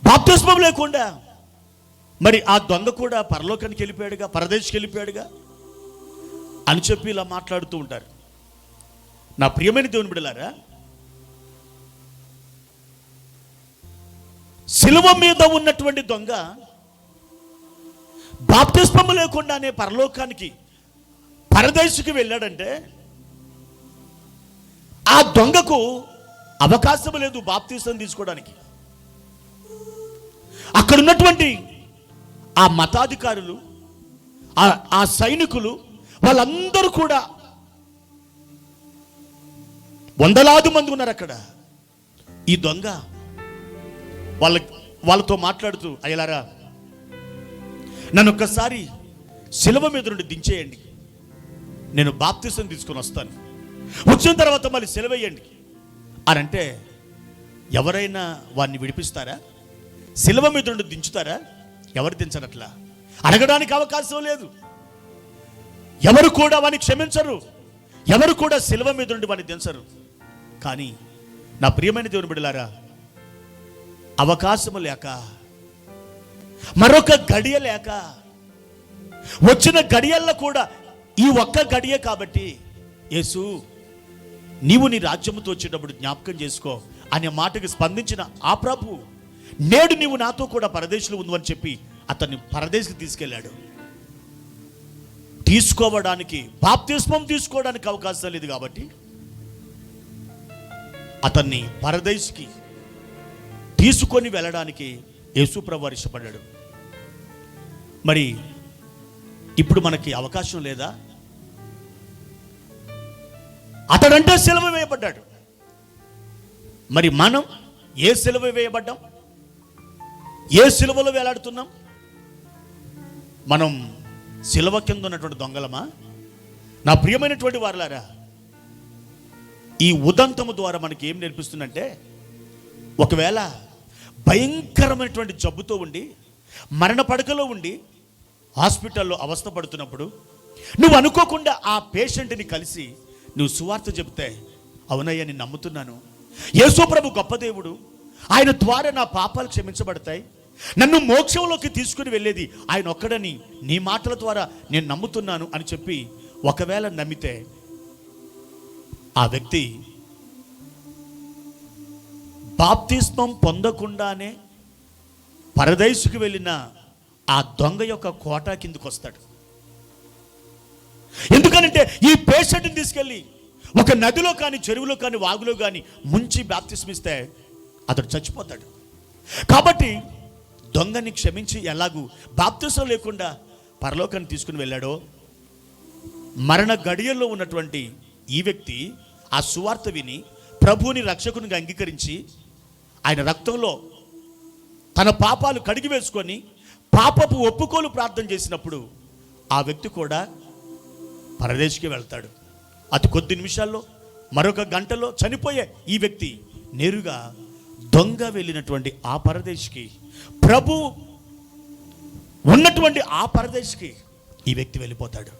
బాప్తిస్మం లేకుండా మరి ఆ దొంగ కూడా పరలోకానికి వెళ్ళిపోయాడుగా, పరదేశికి వెళ్ళిపోయాడుగా అని చెప్పి ఇలా మాట్లాడుతూ ఉంటారు. నా ప్రియమైన దేవుని బిడ్డలారా, శిలువ మీద ఉన్నటువంటి దొంగ బాప్తిస్మం లేకుండానే పరలోకానికి, పరదేశికి వెళ్ళాడంటే ఆ దొంగకు అవకాశం లేదు బాప్తిస్మం తీసుకోవడానికి. అక్కడ ఉన్నటువంటి ఆ మతాధికారులు, ఆ సైనికులు వాళ్ళందరూ కూడా వందలాది మంది ఉన్నారు అక్కడ. ఈ దొంగ వాళ్ళతో మాట్లాడుతూ, అయ్యలారా, నన్ను ఒక్కసారి శిలువ మీద నుండి దించేయండి, నేను బాప్తిసం తీసుకొని వస్తాను, వచ్చిన తర్వాత మళ్ళీ సెలవేయండి అని అంటే ఎవరైనా వాడిని విడిపిస్తారా? శిలువ మీద నుండి దించుతారా? ఎవరు దించరట్లా. అడగడానికి అవకాశం లేదు. ఎవరు కూడా వాడిని క్షమించరు. ఎవరు కూడా శిలువ మీద నుండి వాడిని దించరు. కానీ నా ప్రియమైన దేవుని బిడ్డలారా, అవకాశము లేక, మరొక గడియ లేక, వచ్చిన గడియల్లో కూడా ఈ ఒక్క గడియ కాబట్టి, యేసు నీవు నీ రాజ్యముతో వచ్చేటప్పుడు జ్ఞాపకం చేసుకో అనే మాటకి స్పందించిన ఆ ప్రభు నేడు నీవు నాతో కూడా పరదేశంలో ఉందని అని చెప్పి అతన్ని పరదేశికి తీసుకెళ్ళాడు. తీసుకోవడానికి, బాప్తిస్మం తీసుకోవడానికి అవకాశం లేదు కాబట్టి అతన్ని పరదేశికి తీసుకొని వెళ్ళడానికి యేసు ప్రభు ఇష్టపడ్డాడు. మరి ఇప్పుడు మనకి అవకాశం లేదా? అతడంటే సిలువ వేయబడ్డాడు. మరి మనం ఏ సిలువ వేయబడ్డాం? ఏ సిలువలో వేలాడుతున్నాం? మనం సిలువ కింద ఉన్నటువంటి దొంగలమా? నా ప్రియమైనటువంటి వారలారా, ఈ ఉదంతము ద్వారా మనకి ఏం నేర్పిస్తుందంటే, ఒకవేళ భయంకరమైనటువంటి జబ్బుతో ఉండి మరణ పడకలో ఉండి హాస్పిటల్లో అవస్థపడుతున్నప్పుడు నువ్వు అనుకోకుండా ఆ పేషెంట్ని కలిసి నువ్వు సువార్త చెబితే, అవునయ్యా నేను నమ్ముతున్నాను, యేసు ప్రభు గొప్ప దేవుడు, ఆయన ద్వారా నా పాపాలు క్షమించబడతాయి, నన్ను మోక్షంలోకి తీసుకుని వెళ్ళేది ఆయన ఒక్కడని నీ మాటల ద్వారా నేను నమ్ముతున్నాను అని చెప్పి ఒకవేళ నమ్మితే, ఆ వ్యక్తి బాప్తిస్మం పొందకుండానే పరదేశుకు వెళ్ళిన ఆ దొంగ యొక్క కోట కిందకు వస్తాడు. ఎందుకనంటే ఈ పేషెంట్ని తీసుకెళ్ళి ఒక నదిలో కానీ, చెరువులో కానీ, వాగులో కానీ ముంచి బాప్తిస్మిస్తే అతడు చచ్చిపోతాడు. కాబట్టి దొంగని క్షమించి ఎలాగూ బాప్తిసం లేకుండా పరలోకాన్ని తీసుకుని వెళ్ళాడో, మరణ గడియల్లో ఉన్నటువంటి ఈ వ్యక్తి ఆ సువార్త విని ప్రభువుని రక్షకునిగా అంగీకరించి ఆయన రక్తంలో తన పాపాలు కడిగి వేసుకొని పాపపు ఒప్పుకోలు ప్రార్థన చేసినప్పుడు ఆ వ్యక్తి కూడా పరదేశికి వెళ్తాడు. అతి కొద్ది నిమిషాల్లో, మరొక గంటలో చనిపోయే ఈ వ్యక్తి నేరుగా దొంగ వెళ్ళినటువంటి ఆ పరదేశికి, ప్రభు ఉన్నటువంటి ఆ పరదేశికి ఈ వ్యక్తి వెళ్ళిపోతాడు.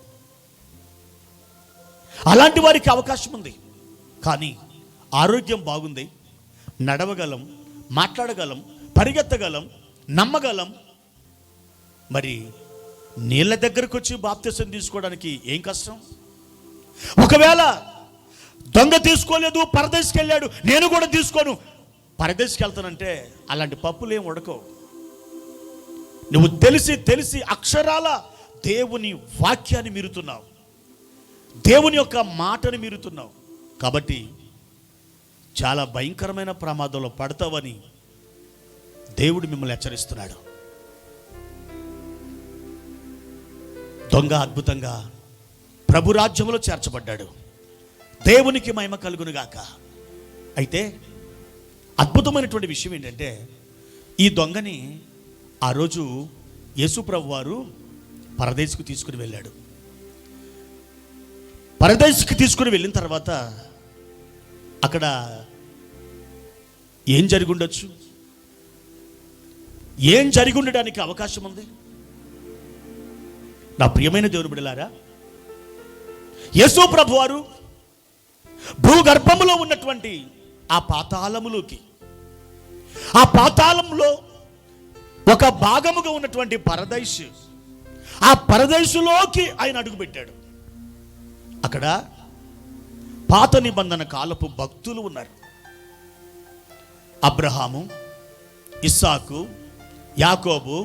అలాంటి వారికి అవకాశం ఉంది. కానీ ఆరోగ్యం బాగుంది, నడవగలం, మాట్లాడగలం, పరిగెత్తగలం, నమ్మగలం. మరి నీళ్ళ దగ్గరకు వచ్చి బాప్తిసం తీసుకోవడానికి ఏం కష్టం? ఒకవేళ దొంగ తీసుకోలేదు, పరదేశికి వెళ్ళాడు, నేను కూడా తీసుకోను, పరదేశికి వెళ్తానంటే అలాంటి పప్పులు ఏం ఉడకవు. నువ్వు తెలిసి తెలిసి అక్షరాల దేవుని వాక్యాన్ని మీరుతున్నావు, దేవుని యొక్క మాటని మీరుతున్నావు. కాబట్టి చాలా భయంకరమైన ప్రమాదంలో పడతావని దేవుడు మిమ్మల్ని హెచ్చరిస్తున్నాడు. దొంగ అద్భుతంగా ప్రభు రాజ్యంలో చేర్చబడ్డాడు. దేవునికి మహిమ కలుగునుగాక. అయితే అద్భుతమైనటువంటి విషయం ఏంటంటే, ఈ దొంగని ఆ రోజు యేసు ప్రభు వారు పరదేశికి తీసుకుని వెళ్ళాడు. పరదేశికి తీసుకుని వెళ్ళిన తర్వాత అక్కడ ఏం జరిగి ఉండొచ్చు? ఏం జరిగి ఉండడానికి అవకాశం ఉంది? నా ప్రియమైన దేవుని బిడ్డలారా, యేసు ప్రభు వారు భూగర్భములో ఉన్నటువంటి ఆ పాతాళములోకి, ఆ పాతాళంలో ఒక భాగముగా ఉన్నటువంటి పరదేశు, ఆ పరదేశులోకి ఆయన అడుగుపెట్టాడు. అక్కడ పాత నిబంధన కాలపు భక్తులు ఉన్నారు. అబ్రహాము, ఇస్సాకు, యాకోబు,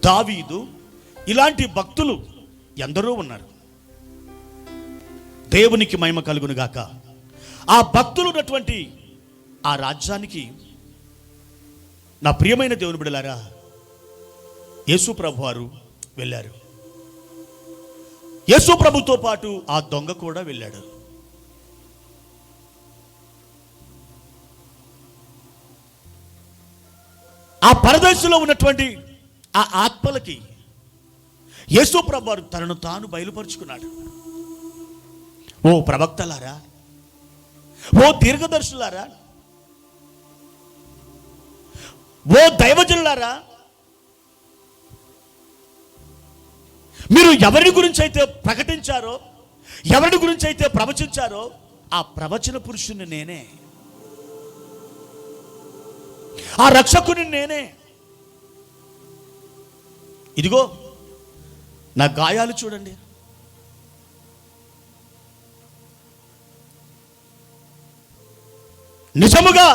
దావీదు, ఇలాంటి భక్తులు ఎందరో ఉన్నారు. దేవునికి మహిమ కలుగును గాక. ఆ భక్తులు ఉన్నటువంటి ఆ రాజ్యానికి నా ప్రియమైన దేవుని బిడ్డలారా, యేసు ప్రభు వారు వెళ్ళారు. యేసు ప్రభుతో పాటు ఆ దొంగ కూడా వెళ్ళాడు. ఆ పరదేశంలో ఉన్నటువంటి ఆ ఆత్మలకి యేసు ప్రభువారు తనను తాను బయలుపరుచుకున్నాడు. ఓ ప్రవక్తలారా, ఓ దీర్ఘదర్శులారా, ఓ దైవజనులారా, మీరు ఎవరి గురించి అయితే ప్రకటించారో, ఎవరి గురించి అయితే ప్రవచించారో ఆ ప్రవచన పురుషుని నేనే, ఆ రక్షకుని నేనే. ఇదిగో నా గాయాలు చూడండి, నిజముగా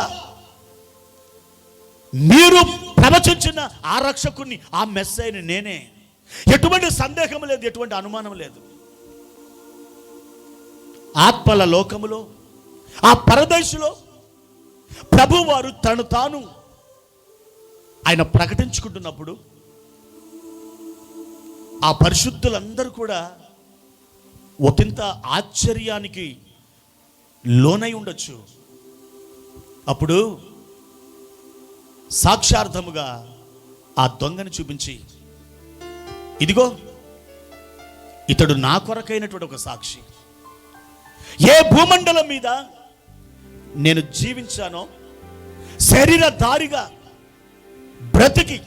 మీరు ప్రవచించిన ఆ రక్షకుని, ఆ మెస్సైని నేనే. ఎటువంటి సందేహం లేదు, ఎటువంటి అనుమానం లేదు. ఆత్మల లోకములో, ఆ పరదేశులో ప్రభువారు తను తాను ఆయన ప్రకటించుకుంటున్నప్పుడు ఆ పరిశుద్ధులందరూ కూడా ఒకంత ఆశ్చర్యానికి లోనై ఉండొచ్చు. అప్పుడు సాక్షార్థముగా ఆ దొంగను చూపించి, ఇదిగో ఇతడు నా కొరకైనటువంటి ఒక సాక్షి. ఏ భూమండలం మీద నేను జీవించానో, శరీరధారిగా బ్రతికి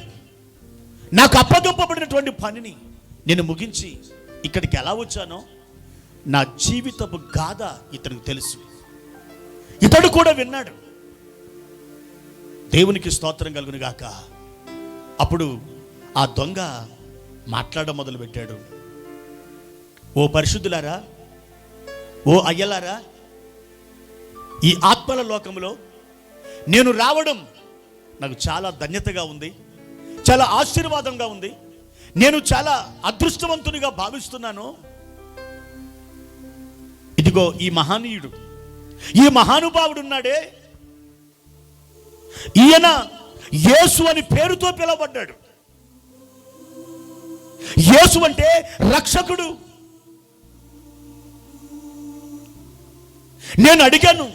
నాకు అప్పగింపబడినటువంటి పనిని నేను ముగించి ఇక్కడికి ఎలా వచ్చానో నా జీవితపు గాథ ఇతనికి తెలుసు. ఇతడు కూడా విన్నాడు. దేవునికి స్తోత్రం కలుగును గాక. అప్పుడు ఆ దొంగ మాట్లాడడం మొదలుపెట్టాడు. ఓ పరిశుద్ధులారా, ఓ అయ్యలారా, ఈ ఆత్మల లోకంలో నేను రావడం నాకు చాలా ధన్యతగా ఉంది, చాలా ఆశీర్వాదంగా ఉంది. నేను చాలా అదృష్టవంతునిగా భావిస్తున్నాను. ఇదిగో ఈ మహనీయుడు, ఈ మహానుభావుడు ఉన్నాడే, ఈయన యేసు అని పేరుతో పిలువబడ్డాడు. యేసు అంటే రక్షకుడు. నేను అడిగాను,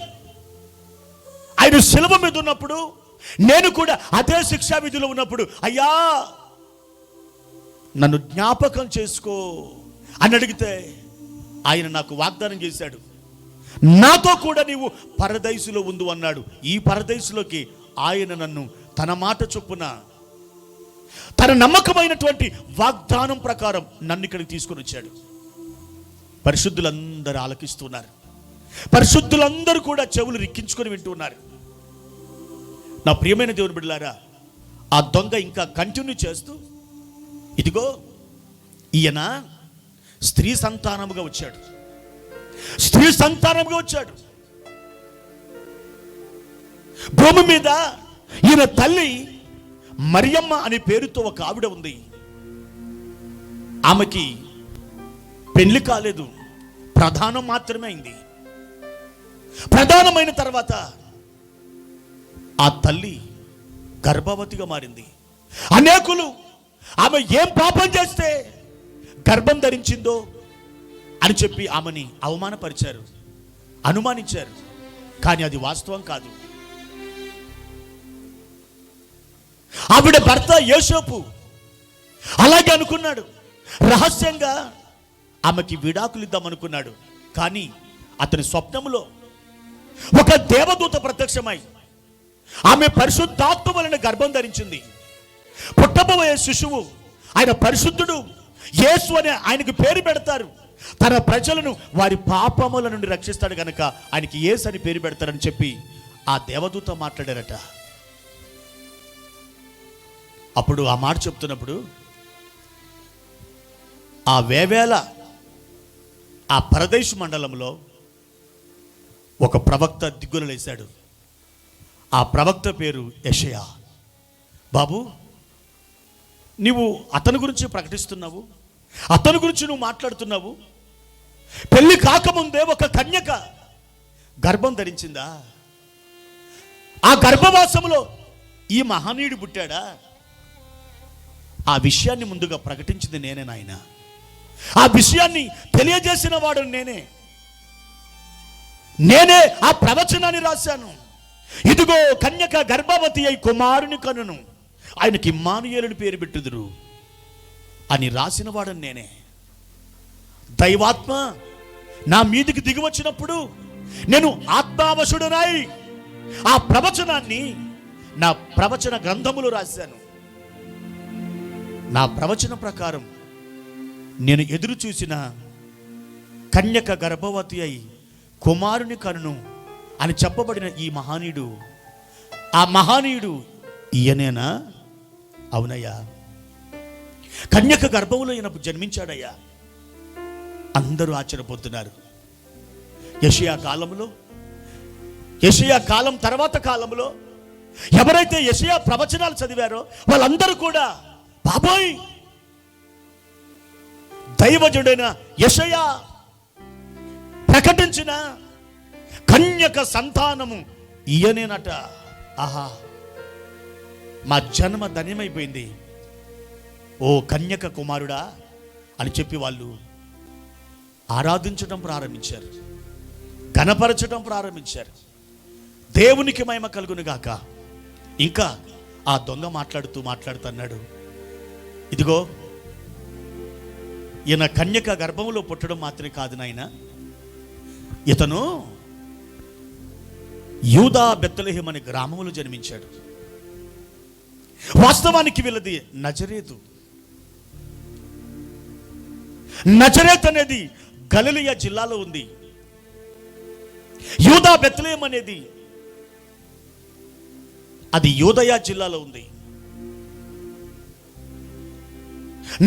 ఆయన శిలువ మీద ఉన్నప్పుడు, నేను కూడా అదే శిక్షా విధిలో ఉన్నప్పుడు, అయ్యా నన్ను జ్ఞాపకం చేసుకో అని అడిగితే ఆయన నాకు వాగ్దానం చేశాడు, నాతో కూడా నీవు పరదైసులో ఉండు అన్నాడు. ఈ పరదైసులోకి ఆయన నన్ను తన మాట చొప్పున, తన నమ్మకమైనటువంటి వాగ్దానం ప్రకారం నన్ను ఇక్కడికి తీసుకొని వచ్చాడు. పరిశుద్ధులందరూ ఆలకిస్తున్నారు, పరిశుద్ధులందరూ కూడా చెవులు రిక్కించుకొని వింటున్నారు. నా ప్రియమైన దేవుని బిడ్డలారా, ఆ దొంగ ఇంకా కంటిన్యూ చేస్తూ, ఇదిగో ఈయన స్త్రీ సంతానముగా వచ్చాడు, స్త్రీ సంతానముగా వచ్చాడు. భూమి మీద ఈయన తల్లి మరియమ్మ అనే పేరుతో ఒక ఆవిడ ఉంది. ఆమెకి పెళ్లి కాలేదు, ప్రధానం మాత్రమే అయింది. ప్రధానమైన తర్వాత ఆ తల్లి గర్భవతిగా మారింది. అనేకులు ఆమె ఏం పాపం చేస్తే గర్భం ధరించిందో అని చెప్పి ఆమెని అవమానపరిచారు, అనుమానించారు. కానీ అది వాస్తవం కాదు. ఆవిడ భర్త యోసేపు అలాగే అనుకున్నాడు. రహస్యంగా ఆమెకి విడాకులు ఇద్దామనుకున్నాడు. కానీ అతని స్వప్నములో ఒక దేవదూత ప్రత్యక్షమై ఆమె పరిశుద్ధాత్మ వలన గర్భం ధరించింది. పుట్టబోయే శిశువు ఆయన పరిశుద్ధుడు, యేసు అనే ఆయనకు పేరు పెడతారు. తన ప్రజలను వారి పాపముల నుండి రక్షిస్తాడు గనక ఆయనకి యేసు అని పేరు పెడతారని చెప్పి ఆ దేవదూత మాట్లాడారట. అప్పుడు ఆ మాట చెప్తున్నప్పుడు ఆ వేవేల ఆ పరదేశ్ మండలంలో ఒక ప్రవక్త దిగ్గులు లేశాడు. ఆ ప్రవక్త పేరు యెషయా. బాబు, నీవు అతని గురించి ప్రకటిస్తున్నావు, అతని గురించి నువ్వు మాట్లాడుతున్నావు. పెళ్లి కాకముందే ఒక కన్యక గర్భం ధరించిందా? ఆ గర్భవాసములో ఈ మహనీయుడు పుట్టాడా? ఆ విషయాన్ని ముందుగా ప్రకటించింది నేనే నాయన. ఆ విషయాన్ని తెలియజేసిన వాడు నేనే ఆ ప్రవచనాన్ని రాశాను. ఇదిగో కన్యక గర్భవతి అయి కుమారుని కనును, ఆయనకి ఇమ్మానుయేలుని పేరు పెట్టుదురు అని రాసిన వాడని నేనే. దైవాత్మ నా మీదికి దిగి వచ్చినప్పుడు నేను ఆత్మావశుడనై ఆ ప్రవచనాన్ని నా ప్రవచన గ్రంథములో రాశాను. నా ప్రవచన ప్రకారం నేను ఎదురు చూసిన కన్యక గర్భవతి అయి కుమారుని కనును అని చెప్పబడిన ఈ మహానీయుడు, ఆ మహానీయుడు ఈయనేనా? అవునయ్యా, కన్యక గర్భంలో ఈయన జన్మించాడయ్యా. అందరూ ఆశ్చర్యపోతున్నారు. యెషయా కాలం తర్వాత కాలంలో ఎవరైతే యెషయా ప్రవచనాలు చదివారో వాళ్ళందరూ కూడా బాబోయ్, దైవజుడైన యెషయా ప్రకటించిన కన్యక సంతానము ఈయనేనట. ఆహా, మా జన్మ ధన్యమైపోయింది, ఓ కన్యక కుమారుడా అని చెప్పి వాళ్ళు ఆరాధించడం ప్రారంభించారు, ఘనపరచడం ప్రారంభించారు. దేవునికి మహిమ కలుగును గాక. ఇంకా ఆ దొంగ మాట్లాడుతున్నాడు, ఇదిగో ఈయన కన్యక గర్భంలో పుట్టడం మాత్రమే కాదు నాయన, ఇతను యూదా బెత్లెహేం అనే గ్రామంలో జన్మించాడు. వాస్తవానికి వీళ్ళది నజరేతు. నజరేత్ అనేది గలిలయ జిల్లాలో ఉంది. యూదా బెత్లెహేం అనేది అది యూదయ జిల్లాలో ఉంది.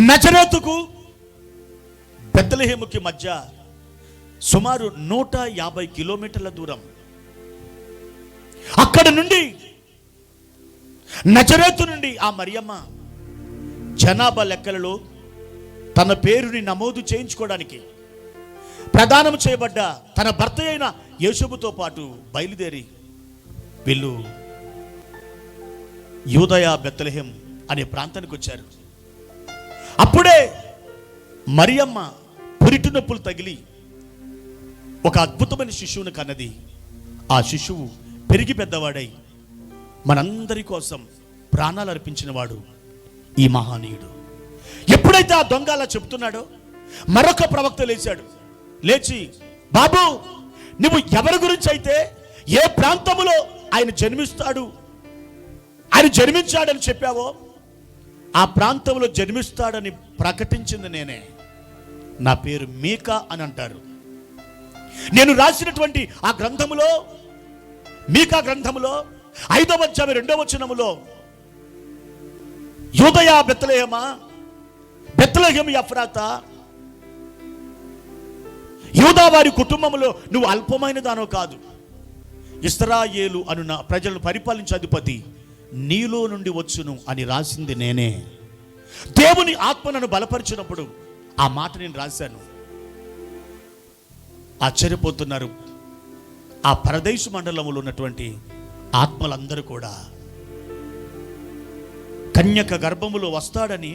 నజరేతుకు బెత్లెహేముకి మధ్య సుమారు 150 కిలోమీటర్ల దూరం. అక్కడ నుండి నజరేతు నుండి ఆ మరియమ్మ జనాభా లెక్కలలో తన పేరుని నమోదు చేయించుకోవడానికి ప్రదానం చేయబడ్డ తన భర్త అయిన యోసేపుతో పాటు బయలుదేరి వీళ్ళు యూదయ బెత్లెహేం అనే ప్రాంతానికి వచ్చారు. అప్పుడే మరియమ్మ పురిటి నొప్పులు తగిలి ఒక అద్భుతమైన శిశువుని కన్నది. ఆ శిశువు పెరిగి పెద్దవాడై మనందరి కోసం ప్రాణాలు అర్పించిన వాడు ఈ మహానీయుడు. ఎప్పుడైతే ఆ దొంగ అలా చెప్తున్నాడో మరొక ప్రవక్త లేచి బాబు, నువ్వు ఎవరి గురించి అయితే ఏ ప్రాంతములో ఆయన జన్మించాడని చెప్పావో ఆ ప్రాంతంలో జన్మిస్తాడని ప్రకటించింది నేనే. నా పేరు మీకా అని అంటారు. నేను రాసినటువంటి ఆ గ్రంథములో, మీకా గ్రంథములో 5వ అధ్యాయం 2వ వచనములో యూదయ బెత్లెహేం ఎఫ్రాతా, యూదా వారి కుటుంబంలో నువ్వు అల్పమైన దానో కాదు, ఇశ్రాయేలు అను ప్రజలను పరిపాలించే అధిపతి నీలో నుండి వచ్చును అని రాసింది నేనే. దేవుని ఆత్మ నన్ను బలపరిచినప్పుడు ఆ మాట నేను రాశాను. ఆశ్చర్యపోతున్నారు ఆ పరదేశు మండలంలో ఉన్నటువంటి ఆత్మలందరూ కూడా. కన్యక గర్భములో వస్తాడని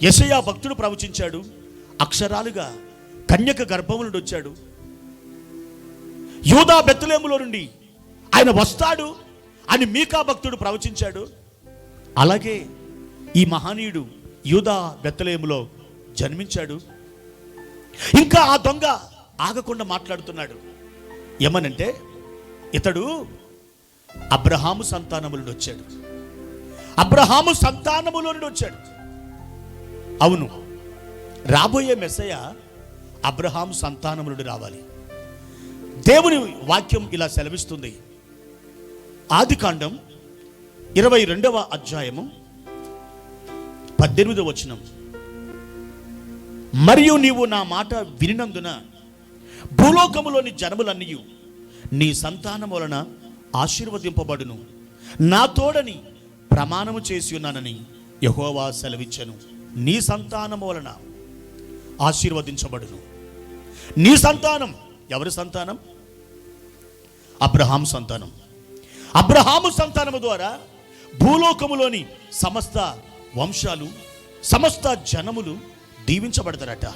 యెషయా భక్తుడు ప్రవచించాడు. అక్షరాలుగా కన్యక గర్భము నుండి వచ్చాడు. యూదా బెత్లెహేములో నుండి ఆయన వస్తాడు అని మీకా భక్తుడు ప్రవచించాడు. అలాగే ఈ మహనీయుడు యూదా బెత్లెహేములో జన్మించాడు. ఇంకా ఆ దొంగ ఆగకుండా మాట్లాడుతున్నాడు. ఏమనంటే, ఇతడు అబ్రహాము సంతానముల నుండి వచ్చాడు. అబ్రహాము సంతానములో నుండి వచ్చాడు. అవును, రాబోయే మెస్సయ్య అబ్రహాము సంతానము నుండి రావాలి. దేవుని వాక్యం ఇలా సెలవిస్తుంది. ఆదికాండం 22వ అధ్యాయము 18వ వచనం. మరియు నీవు నా మాట వినినందున భూలోకములోని జనములన్నీ నీ సంతానం వలన ఆశీర్వదింపబడును, నా తోడని ప్రమాణము చేసి ఉన్నానని యెహోవా సెలవిచ్చెను. నీ సంతానం వలన ఆశీర్వదించబడును. నీ సంతానం ఎవరి సంతానం? అబ్రహాము సంతానం. అబ్రహాము సంతానము ద్వారా భూలోకములోని సమస్త వంశాలు, సమస్త జనములు దీవించబడతారట.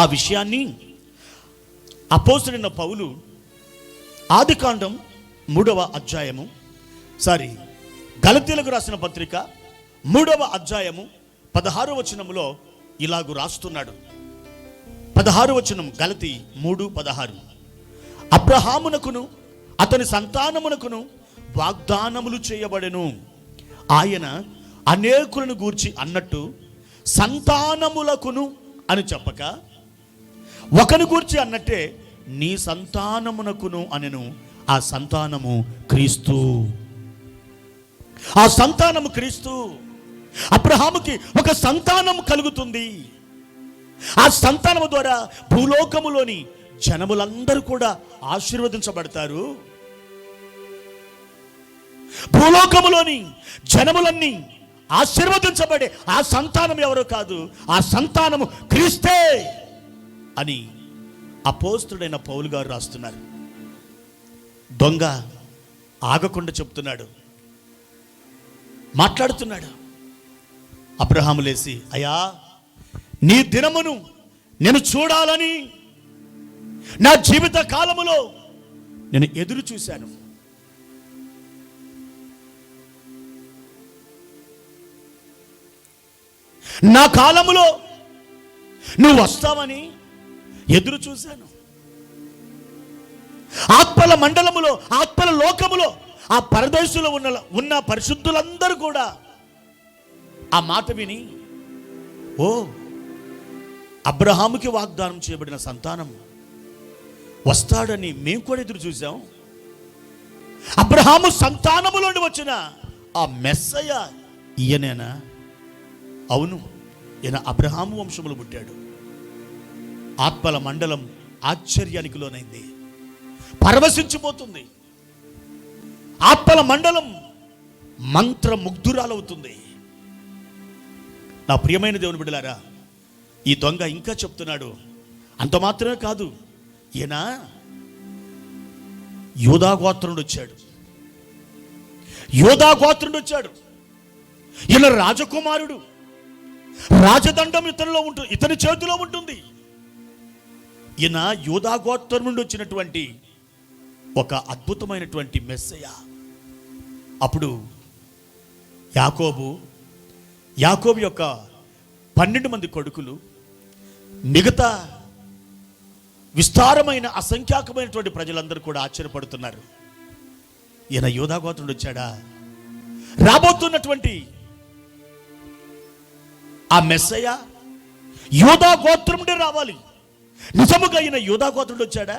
ఆ విషయాన్ని అపోస్తలుడైన పౌలు ఆదికాండం 3వ అధ్యాయము గలతీలకు రాసిన పత్రిక 3వ అధ్యాయము 16వ వచనములో ఇలాగు రాస్తున్నాడు. 16వ వచనం, గలతీ 3:16. అబ్రహామునకును అతని సంతానమునకును వాగ్దానములు చేయబడెను. ఆయన అనేకులను గూర్చి అన్నట్టు సంతానములకును అని చెప్పక ఒకని గూర్చి అన్నట్టే నీ సంతానమునకును అనెను. ఆ సంతానము క్రీస్తు. ఆ సంతానము క్రీస్తు. అబ్రహాముకి ఒక సంతానం కలుగుతుంది. ఆ సంతానము ద్వారా భూలోకములోని జనములందరూ కూడా ఆశీర్వదించబడతారు. భూలోకములోని జనములన్నీ ఆశీర్వదించబడే ఆ సంతానం ఎవరో కాదు, ఆ సంతానము క్రీస్తే అని అపోస్తుడైన పౌలు గారు రాస్తున్నారు. దొంగ ఆగకుండా చెప్తున్నాడు, మాట్లాడుతున్నాడు. అబ్రహాము లేసి, అయ్యా, నీ దినమును నేను చూడాలని నా జీవిత కాలములో నేను ఎదురు చూశాను. నా కాలములో నువ్వు వస్తావని ఎదురు చూశాను. ఆత్మల మండలములో, ఆత్మల లోకములో, ఆ పరదేశంలో ఉన్న పరిశుద్ధులందరూ కూడా ఆ మాట విని, ఓ, అబ్రహాముకి వాగ్దానం చేయబడిన సంతానం వస్తాడని మేము కూడా ఎదురు చూసాం. అబ్రహాము సంతానములోని వచ్చిన ఆ మెస్సయ్య ఈయనేనా? అవును, ఈయన అబ్రహాము వంశములు పుట్టాడు. ఆత్మల మండలం ఆశ్చర్యానికి లోనైంది, పరవశించిపోతుంది. ఆత్మల మండలం మంత్రముగ్ధురాలవుతుంది. నా ప్రియమైన దేవుని బిడ్డలారా, ఈ దొంగ ఇంకా చెప్తున్నాడు. అంత మాత్రమే కాదు, ఈయన యూదా గోత్రుడు వచ్చాడు. యూదా గోత్రుడు వచ్చాడు. ఈయన రాజకుమారుడు. రాజదండం ఇతని చేతిలో ఉంటుంది. ఈయన యూదా గోత్రం నుండి వచ్చినటువంటి ఒక అద్భుతమైనటువంటి మెస్సయ్య. అప్పుడు యాకోబు యొక్క 12 మంది కొడుకులు, మిగతా విస్తారమైన అసంఖ్యాకమైనటువంటి ప్రజలందరూ కూడా ఆశ్చర్యపడుతున్నారు. ఈయన యూదా గోత్రుడు వచ్చాడా? రాబోతున్నటువంటి ఆ మెస్సయ్య యూదా గోత్రం నుండి రావాలి. నిజముగా ఈయన యూదా గోత్రుడు వచ్చాడా?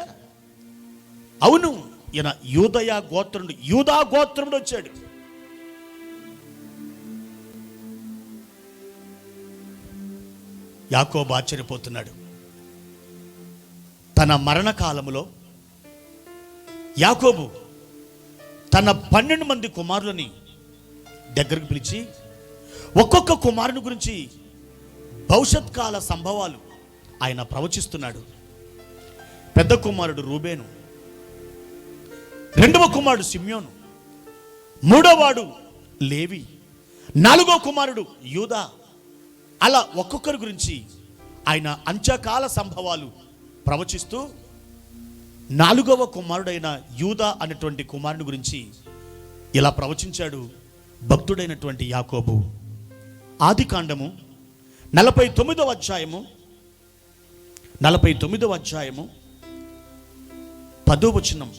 అవును, ఈయన యూదా గోత్రుడు వచ్చాడు. యాకోబు ఆశ్చర్యపోతున్నాడు. తన మరణకాలములో యాకోబు తన 12 మంది కుమారులని దగ్గరకు పిలిచి ఒక్కొక్క కుమారుని గురించి భవిష్యత్ కాల సంభవాలు ఆయన ప్రవచిస్తున్నాడు. పెద్ద కుమారుడు రూబేను, రెండవ కుమారుడు సిమ్యోను, మూడోవాడు లేవి, నాలుగో కుమారుడు యూదా. అలా ఒక్కొక్కరి గురించి ఆయన అంత్యకాల సంభవాలు ప్రవచిస్తూ 4వ కుమారుడైన యూదా అనేటువంటి కుమారుని గురించి ఇలా ప్రవచించాడు భక్తుడైనటువంటి యాకోబు. ఆదికాండము 49వ అధ్యాయము 10వ వచనం,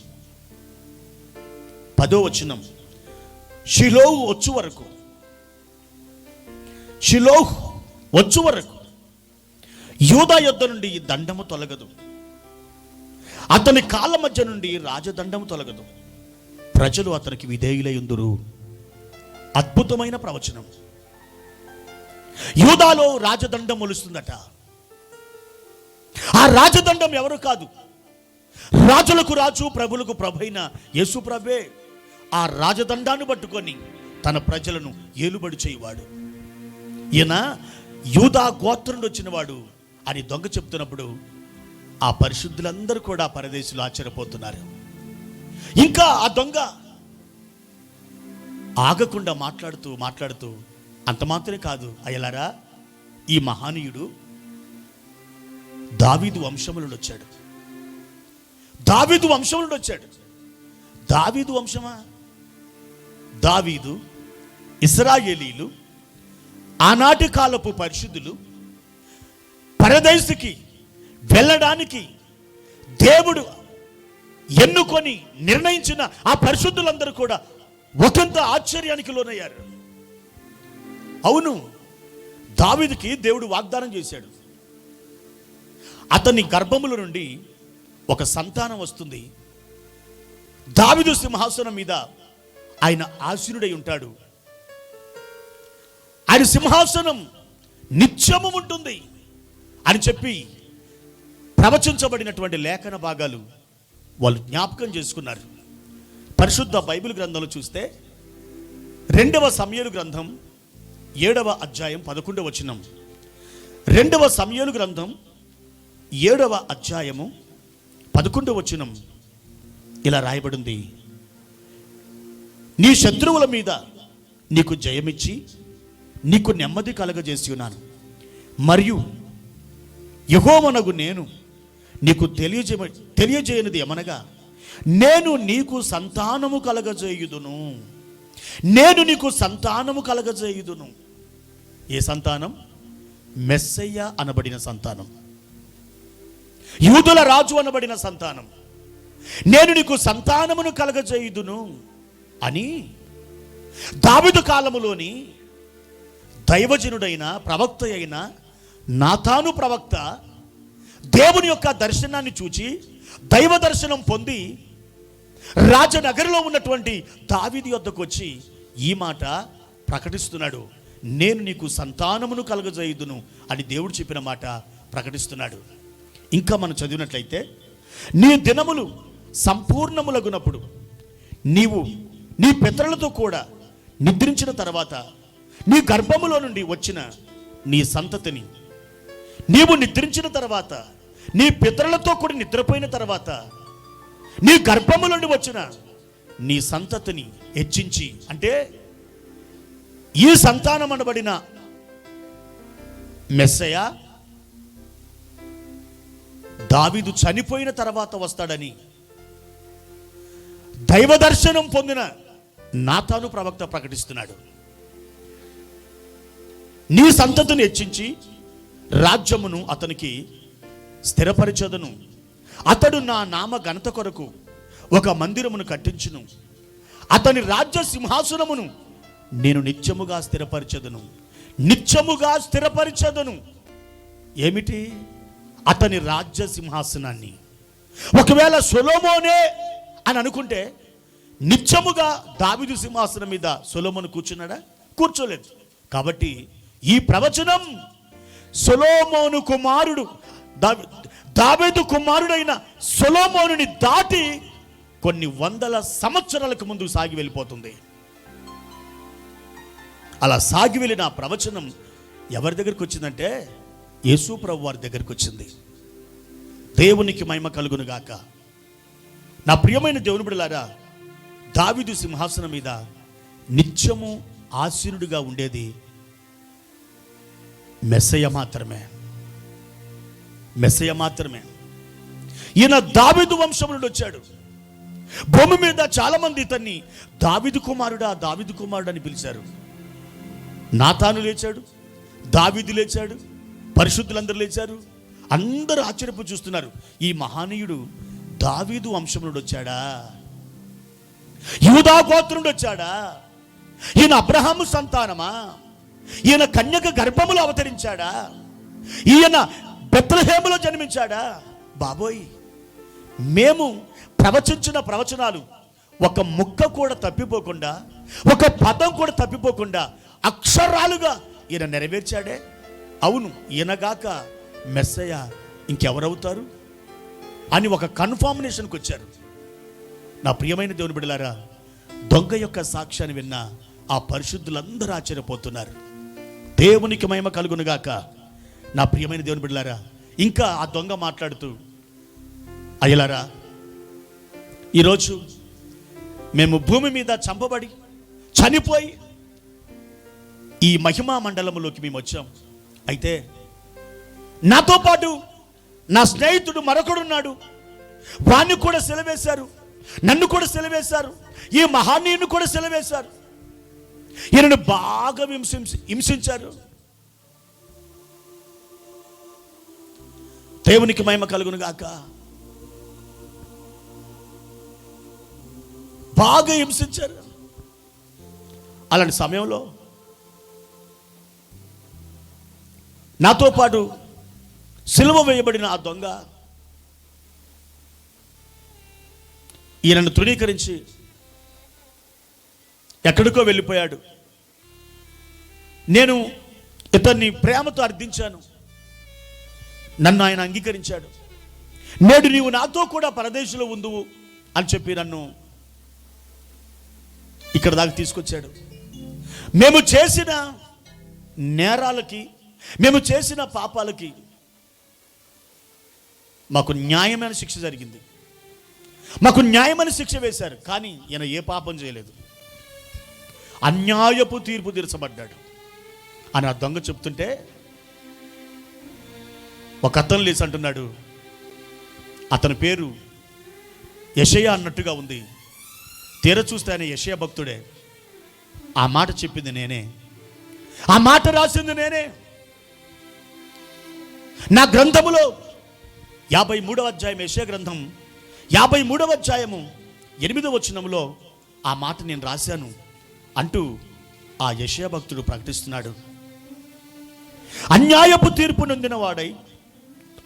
షిలోహు వచ్చు వరకు యూదా యొద్ద నుండి ఈ దండము తొలగదు, అతని కాళ్ళ మధ్య నుండి రాజదండము తొలగదు, ప్రజలు అతనికి విధేయులయుందురు. అద్భుతమైన ప్రవచనం. యూదాలో రాజదండం మొలుస్తుందట. ఆ రాజదండం ఎవరు కాదు, రాజులకు రాజు, ప్రభులకు ప్రభు అయిన యేసు ప్రభే ఆ రాజదండాన్ని పట్టుకొని తన ప్రజలను ఏలుబడి చేయవాడు. ఈయన యూదా గోత్రం నుండి వచ్చినవాడు అని దొంగ చెప్తున్నప్పుడు ఆ పరిశుద్ధులందరూ కూడా పరదేశులు ఆశ్చర్యపోతున్నారు. ఇంకా ఆ దొంగ ఆగకుండా మాట్లాడుతూ అంత మాత్రమే కాదు, అయ్యలారా, ఈ మహానీయుడు దావీదు వంశముల నుండి వచ్చాడు. దావీదు వంశమా? దావీదు ఇశ్రాయేలీలు, ఆనాటి కాలపు పరిశుద్ధులు పరదేశికి వెళ్ళడానికి దేవుడు ఎన్నుకొని నిర్ణయించిన ఆ పరిశుద్ధులందరూ కూడా ఒకంత ఆశ్చర్యానికి లోనయ్యారు. అవును, దావీదుకి దేవుడు వాగ్దానం చేశాడు, అతని గర్భముల నుండి ఒక సంతానం వస్తుంది, దావీదు సింహాసనం మీద ఆయన ఆసీనుడై ఉంటాడు, ఆయన సింహాసనం నిత్యము ఉంటుంది అని చెప్పి ప్రవచించబడినటువంటి లేఖన భాగాలు వాళ్ళు జ్ఞాపకం చేసుకున్నారు. పరిశుద్ధ బైబిల్ గ్రంథంలో చూస్తే 2వ సమూయేలు గ్రంథం 7వ అధ్యాయం 11వ వచనం, 2వ సమూయేలు గ్రంథం 7వ అధ్యాయము 11వ వచనం ఇలా రాయబడింది, నీ శత్రువుల మీద నీకు జయమిచ్చి నీకు నెమ్మది కలగజేసి ఉన్నాను, మరియు యెహోవానగు నేను నీకు తెలియజేయనిది ఏమనగా, నేను నీకు సంతానము కలగజేయుదును, నేను నీకు సంతానము కలగజేయుదును. ఏ సంతానం? మెస్సయ్య అనబడిన సంతానం, యూదుల రాజు అనబడిన సంతానం. నేను నీకు సంతానమును కలగజేయుదును అని దావీదు కాలములోని దైవజనుడైన ప్రవక్త అయిన నాతాను ప్రవక్త దేవుని యొక్క దర్శనాన్ని చూచి దైవ దర్శనం పొంది రాజనగరిలో ఉన్నటువంటి దావీదు యొద్దకు వచ్చి ఈ మాట ప్రకటిస్తున్నాడు, నేను నీకు సంతానమును కలగజేయుదును అని దేవుడు చెప్పిన మాట ప్రకటిస్తున్నాడు. ఇంకా మనం చదివినట్లయితే, నీ దినములు సంపూర్ణములగునప్పుడు నీవు నీ పితరులతో కూడా నిద్రించిన తర్వాత నీ గర్భములో నుండి వచ్చిన నీ సంతతిని, నీవు నిద్రించిన తర్వాత నీ పితరులతో కూడా నిద్రపోయిన తర్వాత నీ గర్భములో నుండి వచ్చిన నీ సంతతిని హెచ్చించి, అంటే ఈ సంతానం అనబడిన మెస్సయ్య దావీదు చనిపోయిన తర్వాత వస్తాడని దైవ దర్శనం పొందిన నాతాను ప్రవక్త ప్రకటిస్తున్నాడు. నీ సంతతిని హెచ్చించి రాజ్యమును అతనికి స్థిరపరిచదును, అతడు నా నామ ఘనత కొరకు ఒక మందిరమును కట్టించును, అతని రాజ్య సింహాసనమును నేను నిత్యముగా స్థిరపరిచదును, నిత్యముగా స్థిరపరిచదును. ఏమిటి? అతని రాజ్య సింహాసనాన్ని. ఒకవేళ సొలొమోనే అని అనుకుంటే నిత్యముగా దావీదు సింహాసనం మీద సొలొమోను కూర్చున్నాడా? కూర్చోలేదు. కాబట్టి ఈ ప్రవచనం సొలొమోను కుమారుడు దావీదు కుమారుడైన సొలొమోనుని దాటి కొన్ని వందల సంవత్సరాలకు ముందు సాగి వెళ్ళిపోతుంది. అలా సాగి వెళ్ళిన ఆ ప్రవచనం ఎవరి దగ్గరికి వచ్చిందంటే యేసు ప్రభు వారి దగ్గరికి వచ్చింది. దేవునికి మహిమ కలుగును గాక. నా ప్రియమైన దేవుని బిడ్డలారా, దావీదు సింహాసనం మీద నిత్యము ఆసీనుడిగా ఉండేది మెస్సయ్య మాత్రమే. మెస్సయ్య మాత్రమే. ఈయన దావీదు వంశం నుండి వచ్చాడు. భూమి మీద చాలా మంది ఇతన్ని దావీదు కుమారుడా, దావీదు కుమారుడు అని పిలిచారు. నాతాను లేచాడు, దావీదు లేచాడు, పరిశుద్ధులందరూ లేచారు. అందరూ ఆశ్చర్యపు చూస్తున్నారు, ఈ మహానీయుడు దావీదు వంశం నుండి వచ్చాడా, యూదా గోత్రం నుండి వచ్చాడా, ఈయన అబ్రహాము సంతానమా, ఈయన కన్యక గర్భములో అవతరించాడా, ఈయన బెత్లెహేములో జన్మించాడా? బాబోయ్, మేము ప్రవచించిన ప్రవచనాలు ఒక ముక్క కూడా తప్పిపోకుండా, ఒక పదం కూడా తప్పిపోకుండా అక్షరాలుగా ఈయన నెరవేర్చాడే. అవును, ఈయనగాక మెస్సయ్య ఇంకెవరవుతారు అని ఒక కన్ఫర్మేషన్కి వచ్చారు. నా ప్రియమైన దేవుని బిడ్డలారా, దొంగ యొక్క సాక్ష్యాన్ని విన్న ఆ పరిశుద్ధులందరూ ఆశ్చర్యపోతున్నారు. దేవునికి మహిమ కలుగునుగాక. నా ప్రియమైన దేవుని బిడ్డలారా, ఇంకా ఆ దొంగ మాట్లాడుతూ, అయ్యలారా, ఈరోజు మేము భూమి మీద చంపబడి చనిపోయి ఈ మహిమా మండలంలోకి మేము వచ్చాం. అయితే నాతో పాటు నా స్నేహితుడు మరొకడున్నాడు, వాణ్ణి కూడా సెలవేశారు, నన్ను కూడా సెలవేశారు, ఈ మహానీయుని కూడా సెలవేశారు. ఈయనను బాగా హింసించారు. దేవునికి మహిమ కలుగును గాక. బాగా హింసించారు. అలాంటి సమయంలో నాతో పాటు సిలువ వేయబడిన ఆ దొంగ ఈయనను తృణీకరించి ఎక్కడికో వెళ్ళిపోయాడు. నేను ఇతన్ని ప్రేమతో అర్థించాను. నన్ను ఆయన అంగీకరించాడు. నేడు నీవు నాతో కూడా పరదేశంలో ఉందువు అని చెప్పి నన్ను ఇక్కడ దాకా తీసుకొచ్చాడు. మేము చేసిన నేరాలకి, మేము చేసిన పాపాలకి మాకు న్యాయమైన శిక్ష జరిగింది. మాకు న్యాయమైన శిక్ష వేశారు. కానీ ఈయన ఏ పాపం చేయలేదు. అన్యాయపు తీర్పు తీర్చబడ్డాడు అని ఆ దొంగ చెప్తుంటే ఒక అతను లేచి అంటున్నాడు, అతని పేరు యెషయా అన్నట్టుగా ఉంది. తీర చూస్తే ఆయన యెషయా భక్తుడే. ఆ మాట చెప్పింది నేనే, ఆ మాట రాసింది నేనే. నా గ్రంథములో 53వ అధ్యాయం, యెషయా గ్రంథం 53వ అధ్యాయము 8వ వచనములో ఆ మాట నేను రాశాను అంటూ ఆ యెషయా భక్తుడు ప్రకటిస్తున్నాడు. అన్యాయపు తీర్పు నొందిన వాడై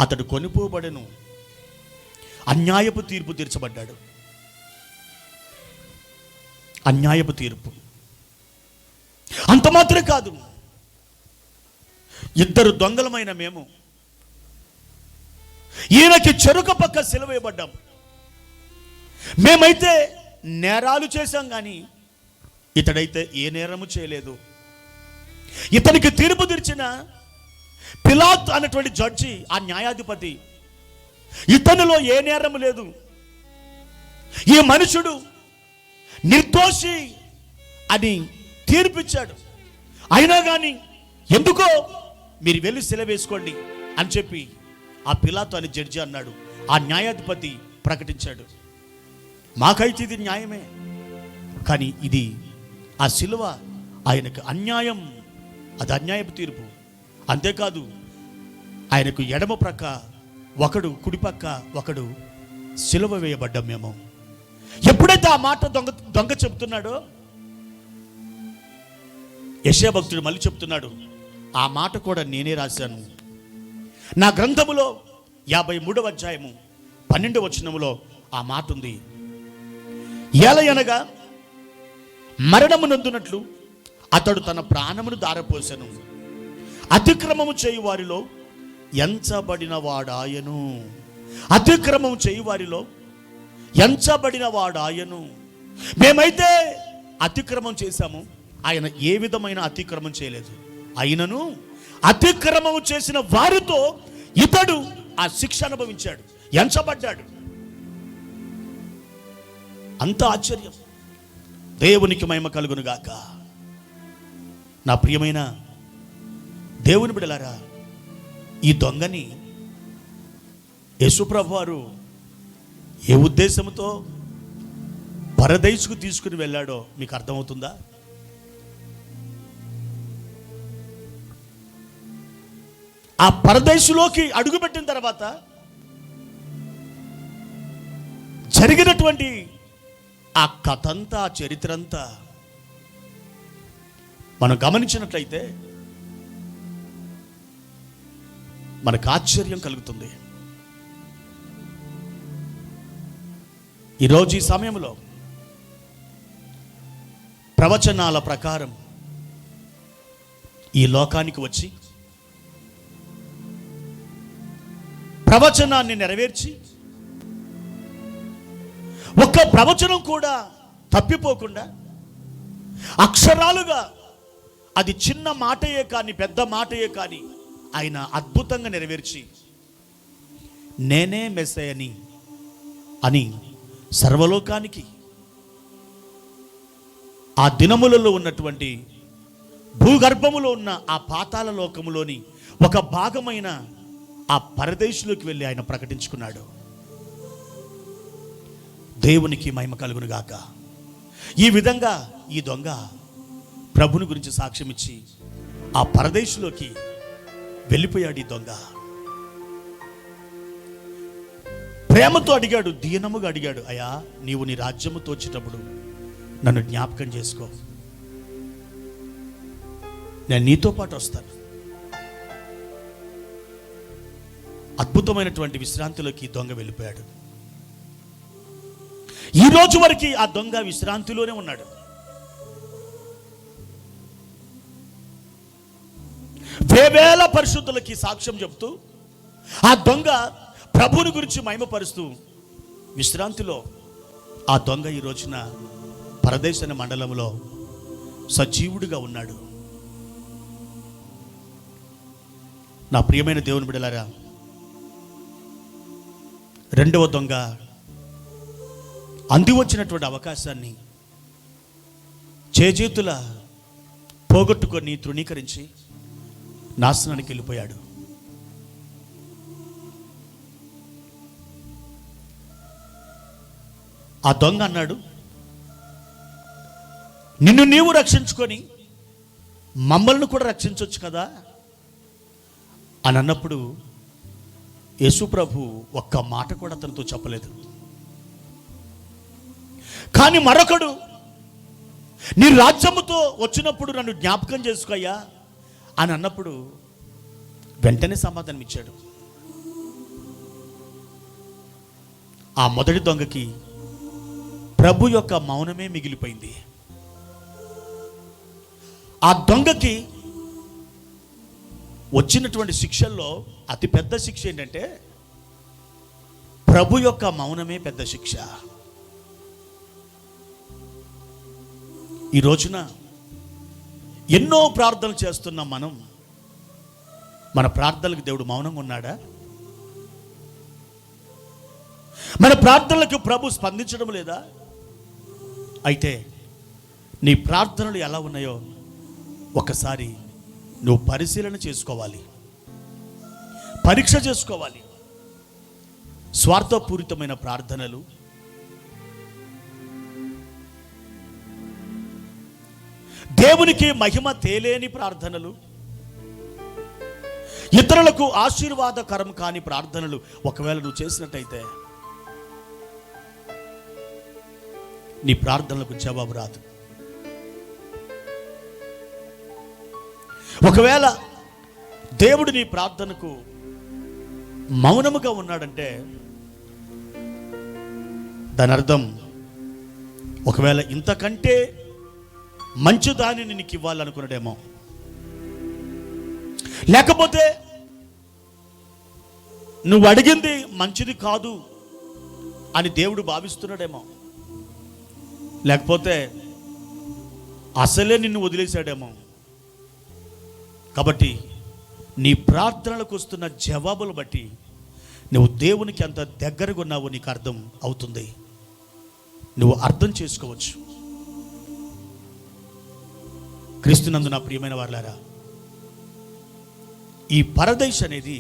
అతడు కొనిపోబడెను. అన్యాయపు తీర్పు తీర్చబడ్డాడు. అన్యాయపు తీర్పు. అంత మాత్రమే కాదు, ఇద్దరు దొంగలమైన మేము ఈయనకి చెరుక పక్క సిలువేయబడ్డాం. మేమైతే నేరాలు చేశాం, కానీ ఇతడైతే ఏ నేరము చేయలేదు. ఇతనికి తీర్పు తీర్చిన పిలాతు అన్నటువంటి జడ్జి, ఆ న్యాయాధిపతి, ఇతనిలో ఏ నేరము లేదు, ఈ మనుషుడు నిర్దోషి అని తీర్పిచ్చాడు. అయినా కానీ ఎందుకో మీరు వెళ్ళి సిలువేసుకోండి అని చెప్పి ఆ పిలాతు అని జడ్జి అన్నాడు. ఆ న్యాయాధిపతి ప్రకటించాడు. మాకైతే ఇది న్యాయమే, కానీ ఇది ఆ సిలువ ఆయనకు అన్యాయం. అది అన్యాయపు తీర్పు. అంతేకాదు, ఆయనకు ఎడమ ప్రక్క ఒకడు, కుడిపక్క ఒకడు సిలువ వేయబడ్డాం మేము. ఎప్పుడైతే ఆ మాట దొంగ చెప్తున్నాడో, యెషయా భక్తుడు మళ్ళీ చెప్తున్నాడు, ఆ మాట కూడా నేనే రాశాను. నా గ్రంథములో 53వ అధ్యాయము 12వ వచనములో ఆ మాట ఉంది. ఏలయనగా మరణము నొందునట్లు అతడు తన ప్రాణమును దారపోసెను. అతిక్రమము చేయు వారిలో ఎంచబడిన వాడాయను. అతిక్రమము చేయు వారిలో ఎంచబడిన వాడాయను. మేమైతే అతిక్రమం చేశాము, ఆయన ఏ విధమైన అతిక్రమం చేయలేదు. అయినను అతిక్రమము చేసిన వారితో ఇతడు ఆ శిక్ష అనుభవించాడు, ఎంచబడ్డాడు. అంత ఆశ్చర్యం. దేవునికి మహిమ కలుగును గాక. నా ప్రియమైన దేవుని బిడ్డలారా, ఈ దొంగని యేసుప్రభు వారు ఏ ఉద్దేశంతో పరదేశుకు తీసుకుని వెళ్ళాడో మీకు అర్థమవుతుందా? ఆ పరదేశులోకి అడుగుపెట్టిన తర్వాత జరిగినటువంటి ఆ కథంతా, ఆ చరిత్ర అంతా మనం గమనించినట్లయితే మనకు ఆశ్చర్యం కలుగుతుంది. ఈరోజు ఈ సమయంలో ప్రవచనాల ప్రకారం ఈ లోకానికి వచ్చి ప్రవచనాన్ని నెరవేర్చి, ఒక్క ప్రవచనం కూడా తప్పిపోకుండా అక్షరాలుగా, అది చిన్న మాటయే కానీ పెద్ద మాటయే కానీ ఆయన అద్భుతంగా నెరవేర్చి, నేనే మెస్సయని అని సర్వలోకానికి, ఆ దినములలో ఉన్నటువంటి భూగర్భములో ఉన్న ఆ పాతాళ లోకములోని ఒక భాగమైన ఆ పరదేశులోకి వెళ్ళి ఆయన ప్రకటించుకున్నాడు. దేవునికి మహిమ కలుగును గాక. ఈ విధంగా ఈ దొంగ ప్రభుని గురించి సాక్ష్యం ఇచ్చి ఆ పరదేశంలోకి వెళ్ళిపోయాడు ఈ దొంగ. ప్రేమతో అడిగాడు, దీనముగా అడిగాడు, అయ్యా నీవు నీ రాజ్యముతో వచ్చేటప్పుడు నన్ను జ్ఞాపకం చేసుకో, నేను నీతో పాటు వస్తాను. అద్భుతమైనటువంటి విశ్రాంతిలోకి దొంగ వెళ్ళిపోయాడు. ఈ రోజు వరకు ఆ దొంగ విశ్రాంతిలోనే ఉన్నాడు. వేవేల పరిశుద్ధులకి సాక్ష్యం చెప్తూ ఆ దొంగ ప్రభువుని గురించి మహిమపరుస్తూ విశ్రాంతిలో ఆ దొంగ ఈ రోజున పరదేశ మండలంలో సజీవుడిగా ఉన్నాడు. నా ప్రియమైన దేవుని బిడ్డలారా, రెండవ దొంగ అంది వచ్చినటువంటి అవకాశాన్ని చేజేతుల పోగొట్టుకొని తృణీకరించి నాశనానికి వెళ్ళిపోయాడు. ఆ దొంగ అన్నాడు, నిన్ను నీవు రక్షించుకొని మమ్మల్ని కూడా రక్షించవచ్చు కదా అని అన్నప్పుడు యేసు ప్రభు ఒక్క మాట కూడా అతనితో చెప్పలేదు. కానీ మరొకడు నీ రాజ్యముతో వచ్చినప్పుడు నన్ను జ్ఞాపకం చేసుకోయ్యా అని అన్నప్పుడు వెంటనే సమాధానం ఇచ్చాడు. ఆ మొదటి దొంగకి ప్రభు యొక్క మౌనమే మిగిలిపోయింది. ఆ దొంగకి వచ్చినటువంటి శిక్షల్లో అతి పెద్ద శిక్ష ఏంటంటే ప్రభు యొక్క మౌనమే పెద్ద శిక్ష. ఈ రోజున ఎన్నో ప్రార్థనలు చేస్తున్నాం మనం. మన ప్రార్థనలకు దేవుడు మౌనంగా ఉన్నాడా? మన ప్రార్థనలకు ప్రభు స్పందించడం లేదా? అయితే నీ ప్రార్థనలు ఎలా ఉన్నాయో ఒకసారి నువ్వు పరిశీలన చేసుకోవాలి, పరీక్ష చేసుకోవాలి. స్వార్థపూరితమైన ప్రార్థనలు, దేవునికి మహిమ తేలేని ప్రార్థనలు, ఇతరులకు ఆశీర్వాదకరం కాని ప్రార్థనలు ఒకవేళ నువ్వు చేసినట్టయితే నీ ప్రార్థనలకు జవాబు రాదు. ఒకవేళ దేవుడు నీ ప్రార్థనకు మౌనముగా ఉన్నాడంటే దాని అర్థం ఒకవేళ ఇంతకంటే మంచి దానిని నీకు ఇవ్వాలనుకున్నాడేమో, లేకపోతే నువ్వు అడిగింది మంచిది కాదు అని దేవుడు భావిస్తున్నాడేమో, లేకపోతే అసలే నిన్ను వదిలేశాడేమో. కాబట్టి నీ ప్రార్థనలకు వస్తున్న జవాబులు బట్టి నువ్వు దేవునికి ఎంత దగ్గరగా ఉన్నావో నీకు అర్థం అవుతుంది, నువ్వు అర్థం చేసుకోవచ్చు. క్రీస్తునందు నా ప్రియమైన వారలారా, ఈ పరదేశ్ అనేది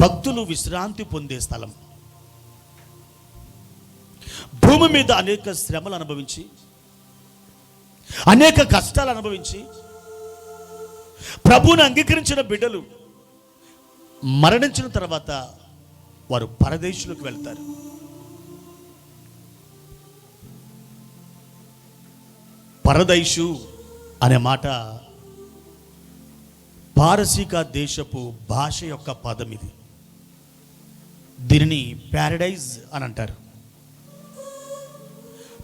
భక్తులు విశ్రాంతి పొందే స్థలం. భూమి మీద అనేక శ్రమలు అనుభవించి, అనేక కష్టాలు అనుభవించి ప్రభువుని అంగీకరించిన బిడ్డలు మరణించిన తర్వాత వారు పరదేశులకు వెళ్తారు. పరదేశు అనే మాట పారసీక దేశపు భాష యొక్క పదం ఇది. దీనిని ప్యారడైజ్ అని అంటారు.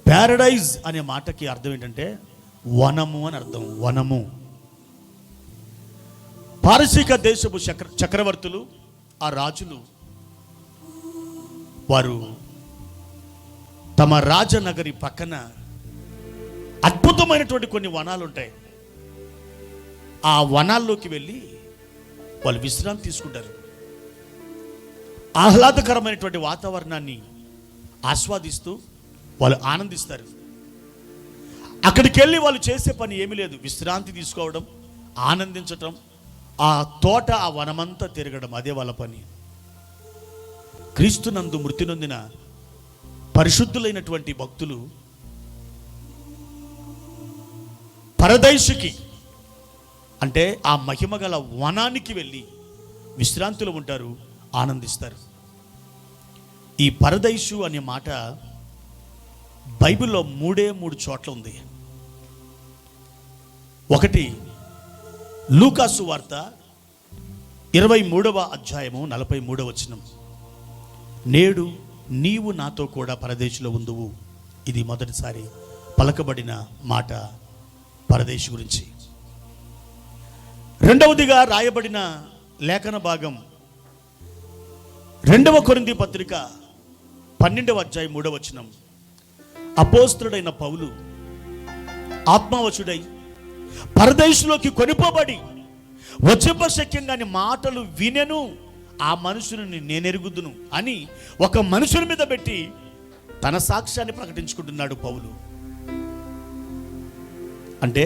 ప్యారడైజ్ అనే మాటకి అర్థం ఏంటంటే వనము అని అర్థం, వనము. పారసీక దేశపు చక్రవర్తులు, ఆ రాజులు, వారు తమ రాజనగరి పక్కన అద్భుతమైనటువంటి కొన్ని వనాలు ఉంటాయి. ఆ వనాల్లోకి వెళ్ళి వాళ్ళు విశ్రాంతి తీసుకుంటారు. ఆహ్లాదకరమైనటువంటి వాతావరణాన్ని ఆస్వాదిస్తూ వాళ్ళు ఆనందిస్తారు. అక్కడికి వెళ్ళి వాళ్ళు చేసే పని ఏమీ లేదు, విశ్రాంతి తీసుకోవడం, ఆనందించటం, ఆ తోట ఆ వనమంతా తిరగడం, అదే వాళ్ళ పని. క్రీస్తునందు మృతి నొందిన పరిశుద్ధులైనటువంటి భక్తులు పరదైసుకి అంటే ఆ మహిమ గల వనానికి వెళ్ళి విశ్రాంతిలో ఉంటారు, ఆనందిస్తారు. ఈ పరదైసు అనే మాట బైబిల్లో మూడు చోట్ల ఉంది. ఒకటి లూకాసు వార్త 23వ అధ్యాయము 43వ వచనం. నేడు నీవు నాతో కూడా పరదేశులో ఉందువు. ఇది మొదటిసారి పలకబడిన మాట పరదేశు గురించి. రెండవదిగా రాయబడిన లేఖన భాగం 2వ కొరింథీ పత్రిక 12వ అధ్యాయం 3వ వచనం. అపోస్తలుడైన పౌలు ఆత్మవశుడై పరదేశులోకి కొనిపోబడి వచింపశక్యంగాని మాటలు వినెను, ఆ మనుషుని నేనెరుగుదును అని ఒక మనుషుని మీద పెట్టి తన సాక్ష్యాన్ని ప్రకటించుకుంటున్నాడు పౌలు. అంటే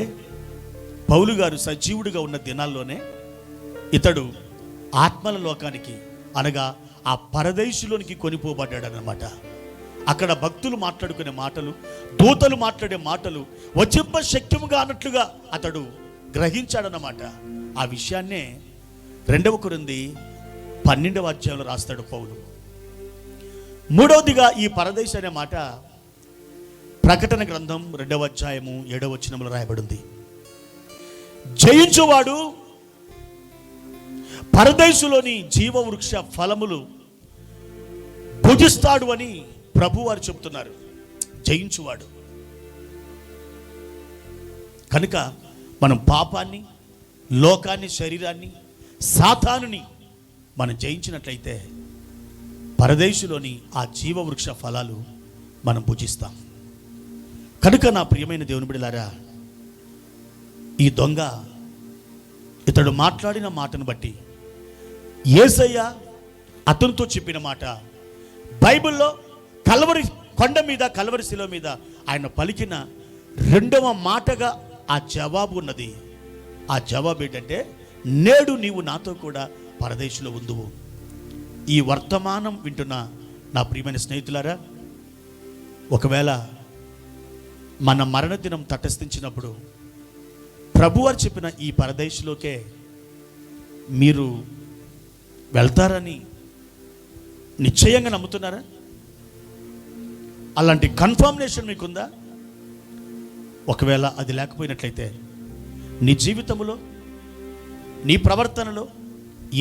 పౌలు గారు సజీవుడిగా ఉన్న దినాల్లోనే ఇతడు ఆత్మల లోకానికి అనగా ఆ పరదేశులోనికి కొనిపోబడ్డాడు అన్నమాట. అక్కడ భక్తులు మాట్లాడుకునే మాటలు, దూతలు మాట్లాడే మాటలు వచింప శక్యముగా అన్నట్లుగా అతడు గ్రహించాడన్నమాట. ఆ విషయాన్నే 2వ కొరింథీ 12వ అధ్యాయంలో రాస్తాడు పౌలు. మూడవదిగా ఈ పరదేశ్ అనే మాట ప్రకటన గ్రంథం 2వ అధ్యాయము 7వ వచనంలో రాయబడింది. జయించువాడు పరదేశులోని జీవవృక్ష ఫలములు భుజిస్తాడు అని ప్రభువారు చెబుతున్నారు. జయించువాడు కనుక మనం పాపాన్ని, లోకాన్ని, శరీరాన్ని, సాతానుని మనం జయించినట్లయితే పరదేశులోని ఆ జీవవృక్ష ఫలాలు మనం భుజిస్తాం. కనుక నా ప్రియమైన దేవుని బిడ్డలారా, ఈ దొంగ ఇతడు మాట్లాడిన మాటను బట్టి యేసయ్య అతనితో చెప్పిన మాట బైబిల్లో కల్వరి కొండ మీద, కల్వరి శిలువ మీద ఆయన పలికిన 2వ మాటగా ఆ జవాబు ఉన్నది. ఆ జవాబు ఏంటంటే, నేడు నీవు నాతో కూడా పరదేశులో ఉందువు. ఈ వర్తమానం వింటున్న నా ప్రియమైన స్నేహితులారా, ఒకవేళ మన మరణ దినం తటస్థించినప్పుడు ప్రభువారు చెప్పిన ఈ పరదేశులోకే మీరు వెళ్తారని నిశ్చయంగా నమ్ముతున్నారా? అలాంటి కన్ఫర్మేషన్ మీకుందా? ఒకవేళ అది లేకపోయినట్లయితే నీ జీవితంలో, నీ ప్రవర్తనలో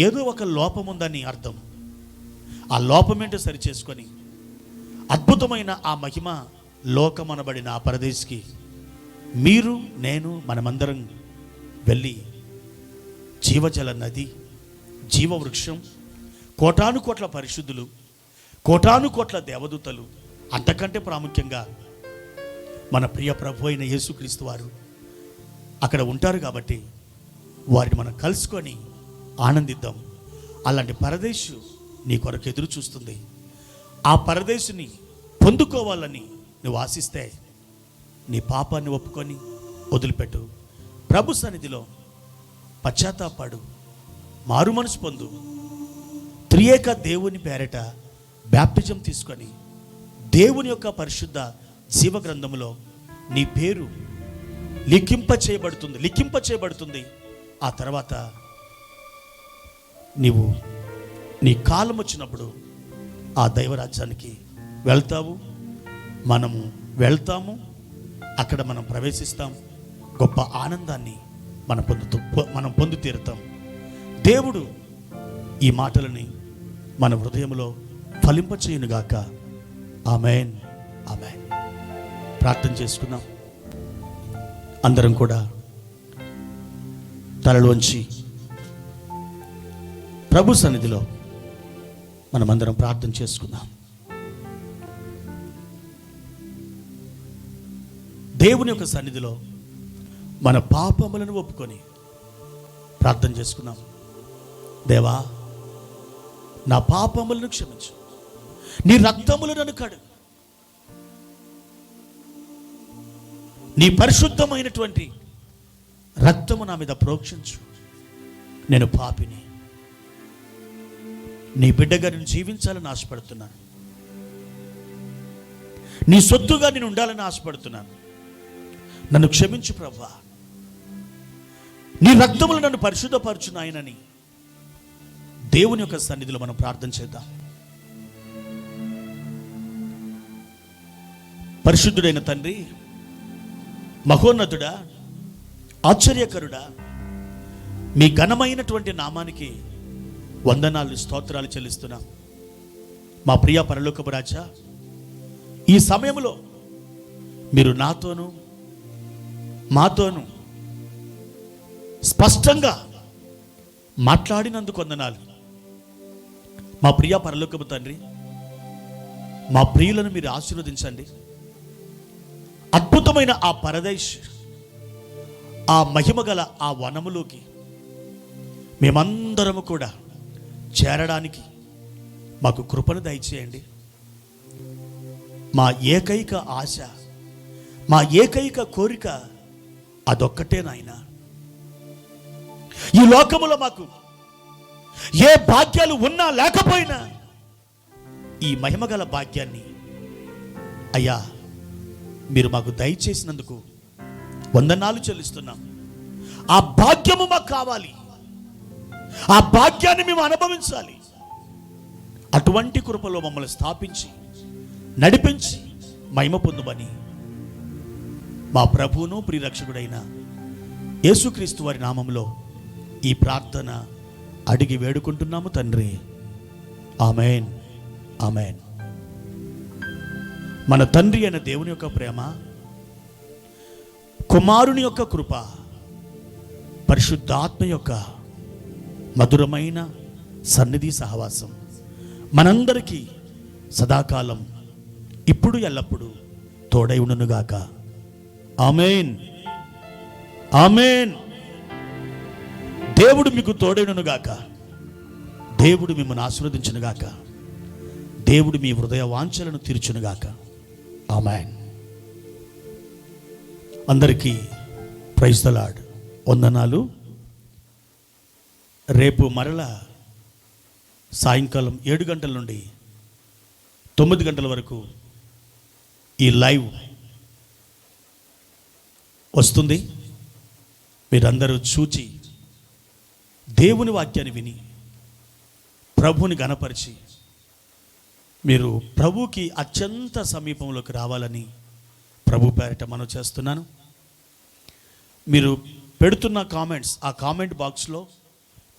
ఏదో ఒక లోపం ఉందని అర్థం. ఆ లోపమేంటో సరి చేసుకొని అద్భుతమైన ఆ మహిమ లోకమనబడిన ఆ పరదేశికి మీరు, నేను, మనమందరం వెళ్ళి జీవజల నది, జీవవృక్షం, కోటాను కోట్ల పరిశుద్ధులు, కోటాను కోట్ల దేవదూతలు, అంతకంటే ప్రాముఖ్యంగా మన ప్రియ ప్రభు అయిన యేసుక్రీస్తు వారు అక్కడ ఉంటారు. కాబట్టి వారిని మనం కలుసుకొని ఆనందిద్దాం. అలాంటి పరదేశు నీ కొరకు ఎదురు చూస్తుంది. ఆ పరదేశుని పొందుకోవాలని నువ్వు ఆశిస్తే నీ పాపాన్ని ఒప్పుకొని వదిలిపెట్టు. ప్రభు సన్నిధిలో పశ్చాత్తాపడు, మారు మనసు పొందు. త్రియేక దేవుని పేరట బ్యాప్టిజం తీసుకొని దేవుని యొక్క పరిశుద్ధ జీవ గ్రంథములో నీ పేరు లిఖింప చేయబడుతుంది. ఆ తర్వాత నీవు నీ కాలం వచ్చినప్పుడు ఆ దైవరాజ్యానికి వెళ్తావు, మనము వెళ్తాము. అక్కడ మనం ప్రవేశిస్తాం. గొప్ప ఆనందాన్ని మనం పొందు తీరుతాం. దేవుడు ఈ మాటలని మన హృదయంలో ఫలింపచేయునుగాక. ఆమేన్, ఆమేన్. ప్రార్థన చేసుకుందాం. అందరం కూడా తలలోంచి ప్రభు సన్నిధిలో మనమందరం ప్రార్థన చేసుకుందాం. దేవుని యొక్క సన్నిధిలో మన పాపములను ఒప్పుకొని ప్రార్థన చేసుకుందాం. దేవా, నా పాపములను క్షమించు, నీ రక్తములను నన్ను కడుగు, నీ పరిశుద్ధమైనటువంటి రక్తము నా మీద ప్రోక్షించు. నేను పాపిని, నీ బిడ్డగా నేను జీవించాలని ఆశపడుతున్నాను. నీ సొత్తుగా నేను ఉండాలని ఆశపడుతున్నాను. నన్ను క్షమించు ప్రభువా. నీ రక్తములు నన్ను పరిశుద్ధపరచు నాయనని దేవుని యొక్క సన్నిధిలో మనం ప్రార్థన చేద్దాం. పరిశుద్ధుడైన తండ్రి, మహోన్నతుడా, ఆశ్చర్యకరుడా, మీ ఘనమైనటువంటి నామానికి వందనాలు, స్తోత్రాలు చెల్లిస్తున్నాం. మా ప్రియ పరలోకపు రాజా, ఈ సమయంలో మీరు నాతోనూ మాతోనూ స్పష్టంగా మాట్లాడినందుకు వందనాలు. మా ప్రియ పరలోకపు తండ్రి, మా ప్రియులను మీరు ఆశీర్వదించండి. అద్భుతమైన ఆ పరదేశ్, ఆ మహిమగల ఆ వనములోకి మేమందరము కూడా చేరడానికి మాకు కృపను దయచేయండి. మా ఏకైక ఆశ, మా ఏకైక కోరిక అదొక్కటే నాయన. ఈ లోకములో మాకు ఏ భాగ్యాలు ఉన్నా లేకపోయినా ఈ మహిమగల భాగ్యాన్ని అయ్యా మీరు మాకు దయచేసినందుకు వందనాలు చెల్లిస్తున్నాం. ఆ భాగ్యము మాకు కావాలి, ఆ భాగ్యాన్ని మేము అనుభవించాలి. అటువంటి కృపలో మమ్మల్ని స్థాపించి నడిపించి మహిమ పొందుమని మా ప్రభువును ప్రియరక్షకుడైన యేసుక్రీస్తు వారి నామంలో ఈ ప్రార్థన అడిగి వేడుకుంటున్నాము తండ్రి. Amen, amen. మన తండ్రి అయిన దేవుని యొక్క ప్రేమ, కుమారుని యొక్క కృప, పరిశుద్ధాత్మ యొక్క మధురమైన సన్నిధి సహవాసం మనందరికీ సదాకాలం ఇప్పుడు ఎల్లప్పుడూ తోడై ఉండునుగాక. ఆమేన్, ఆమేన్. దేవుడు మీకు తోడై ఉండునుగాక. దేవుడు మిమ్మల్ని ఆశీర్వదించునుగాక. దేవుడు మీ హృదయ వాంఛలను తీర్చునుగాక. ఆమేన్. అందరికీ ప్రైజ్ ది లార్డ్, వందనాలు. రేపు మరలా సాయంకాలం 7 గంటల నుండి 9 గంటల వరకు ఈ లైవ్ వస్తుంది. మీరందరూ చూచి దేవుని వాక్యాన్ని విని ప్రభువుని గణపరిచి మీరు ప్రభువుకి అత్యంత సమీపంలోకి రావాలని ప్రభు పేరిట మనం చేస్తున్నాను. మీరు పెడుతున్న కామెంట్స్, ఆ కామెంట్ బాక్స్లో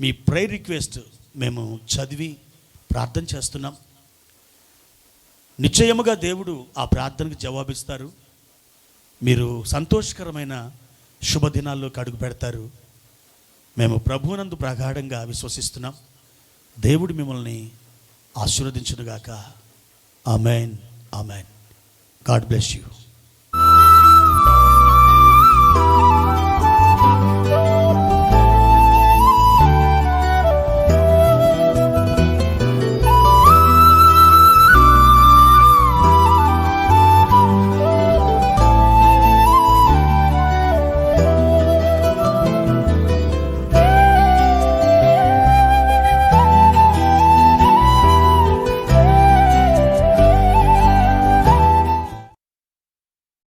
మీ ప్రేయర్ రిక్వెస్ట్ మేము చదివి ప్రార్థన చేస్తున్నాం. నిశ్చయముగా దేవుడు ఆ ప్రార్థనకు జవాబిస్తారు. మీరు సంతోషకరమైన శుభదినాల్లోకి అడుగు పెడతారు. మేము ప్రభువునందు ప్రగాఢంగా విశ్వసిస్తున్నాం. దేవుడు మిమ్మల్ని ఆశీర్వదించునుగాక. Amen, amen. God bless you.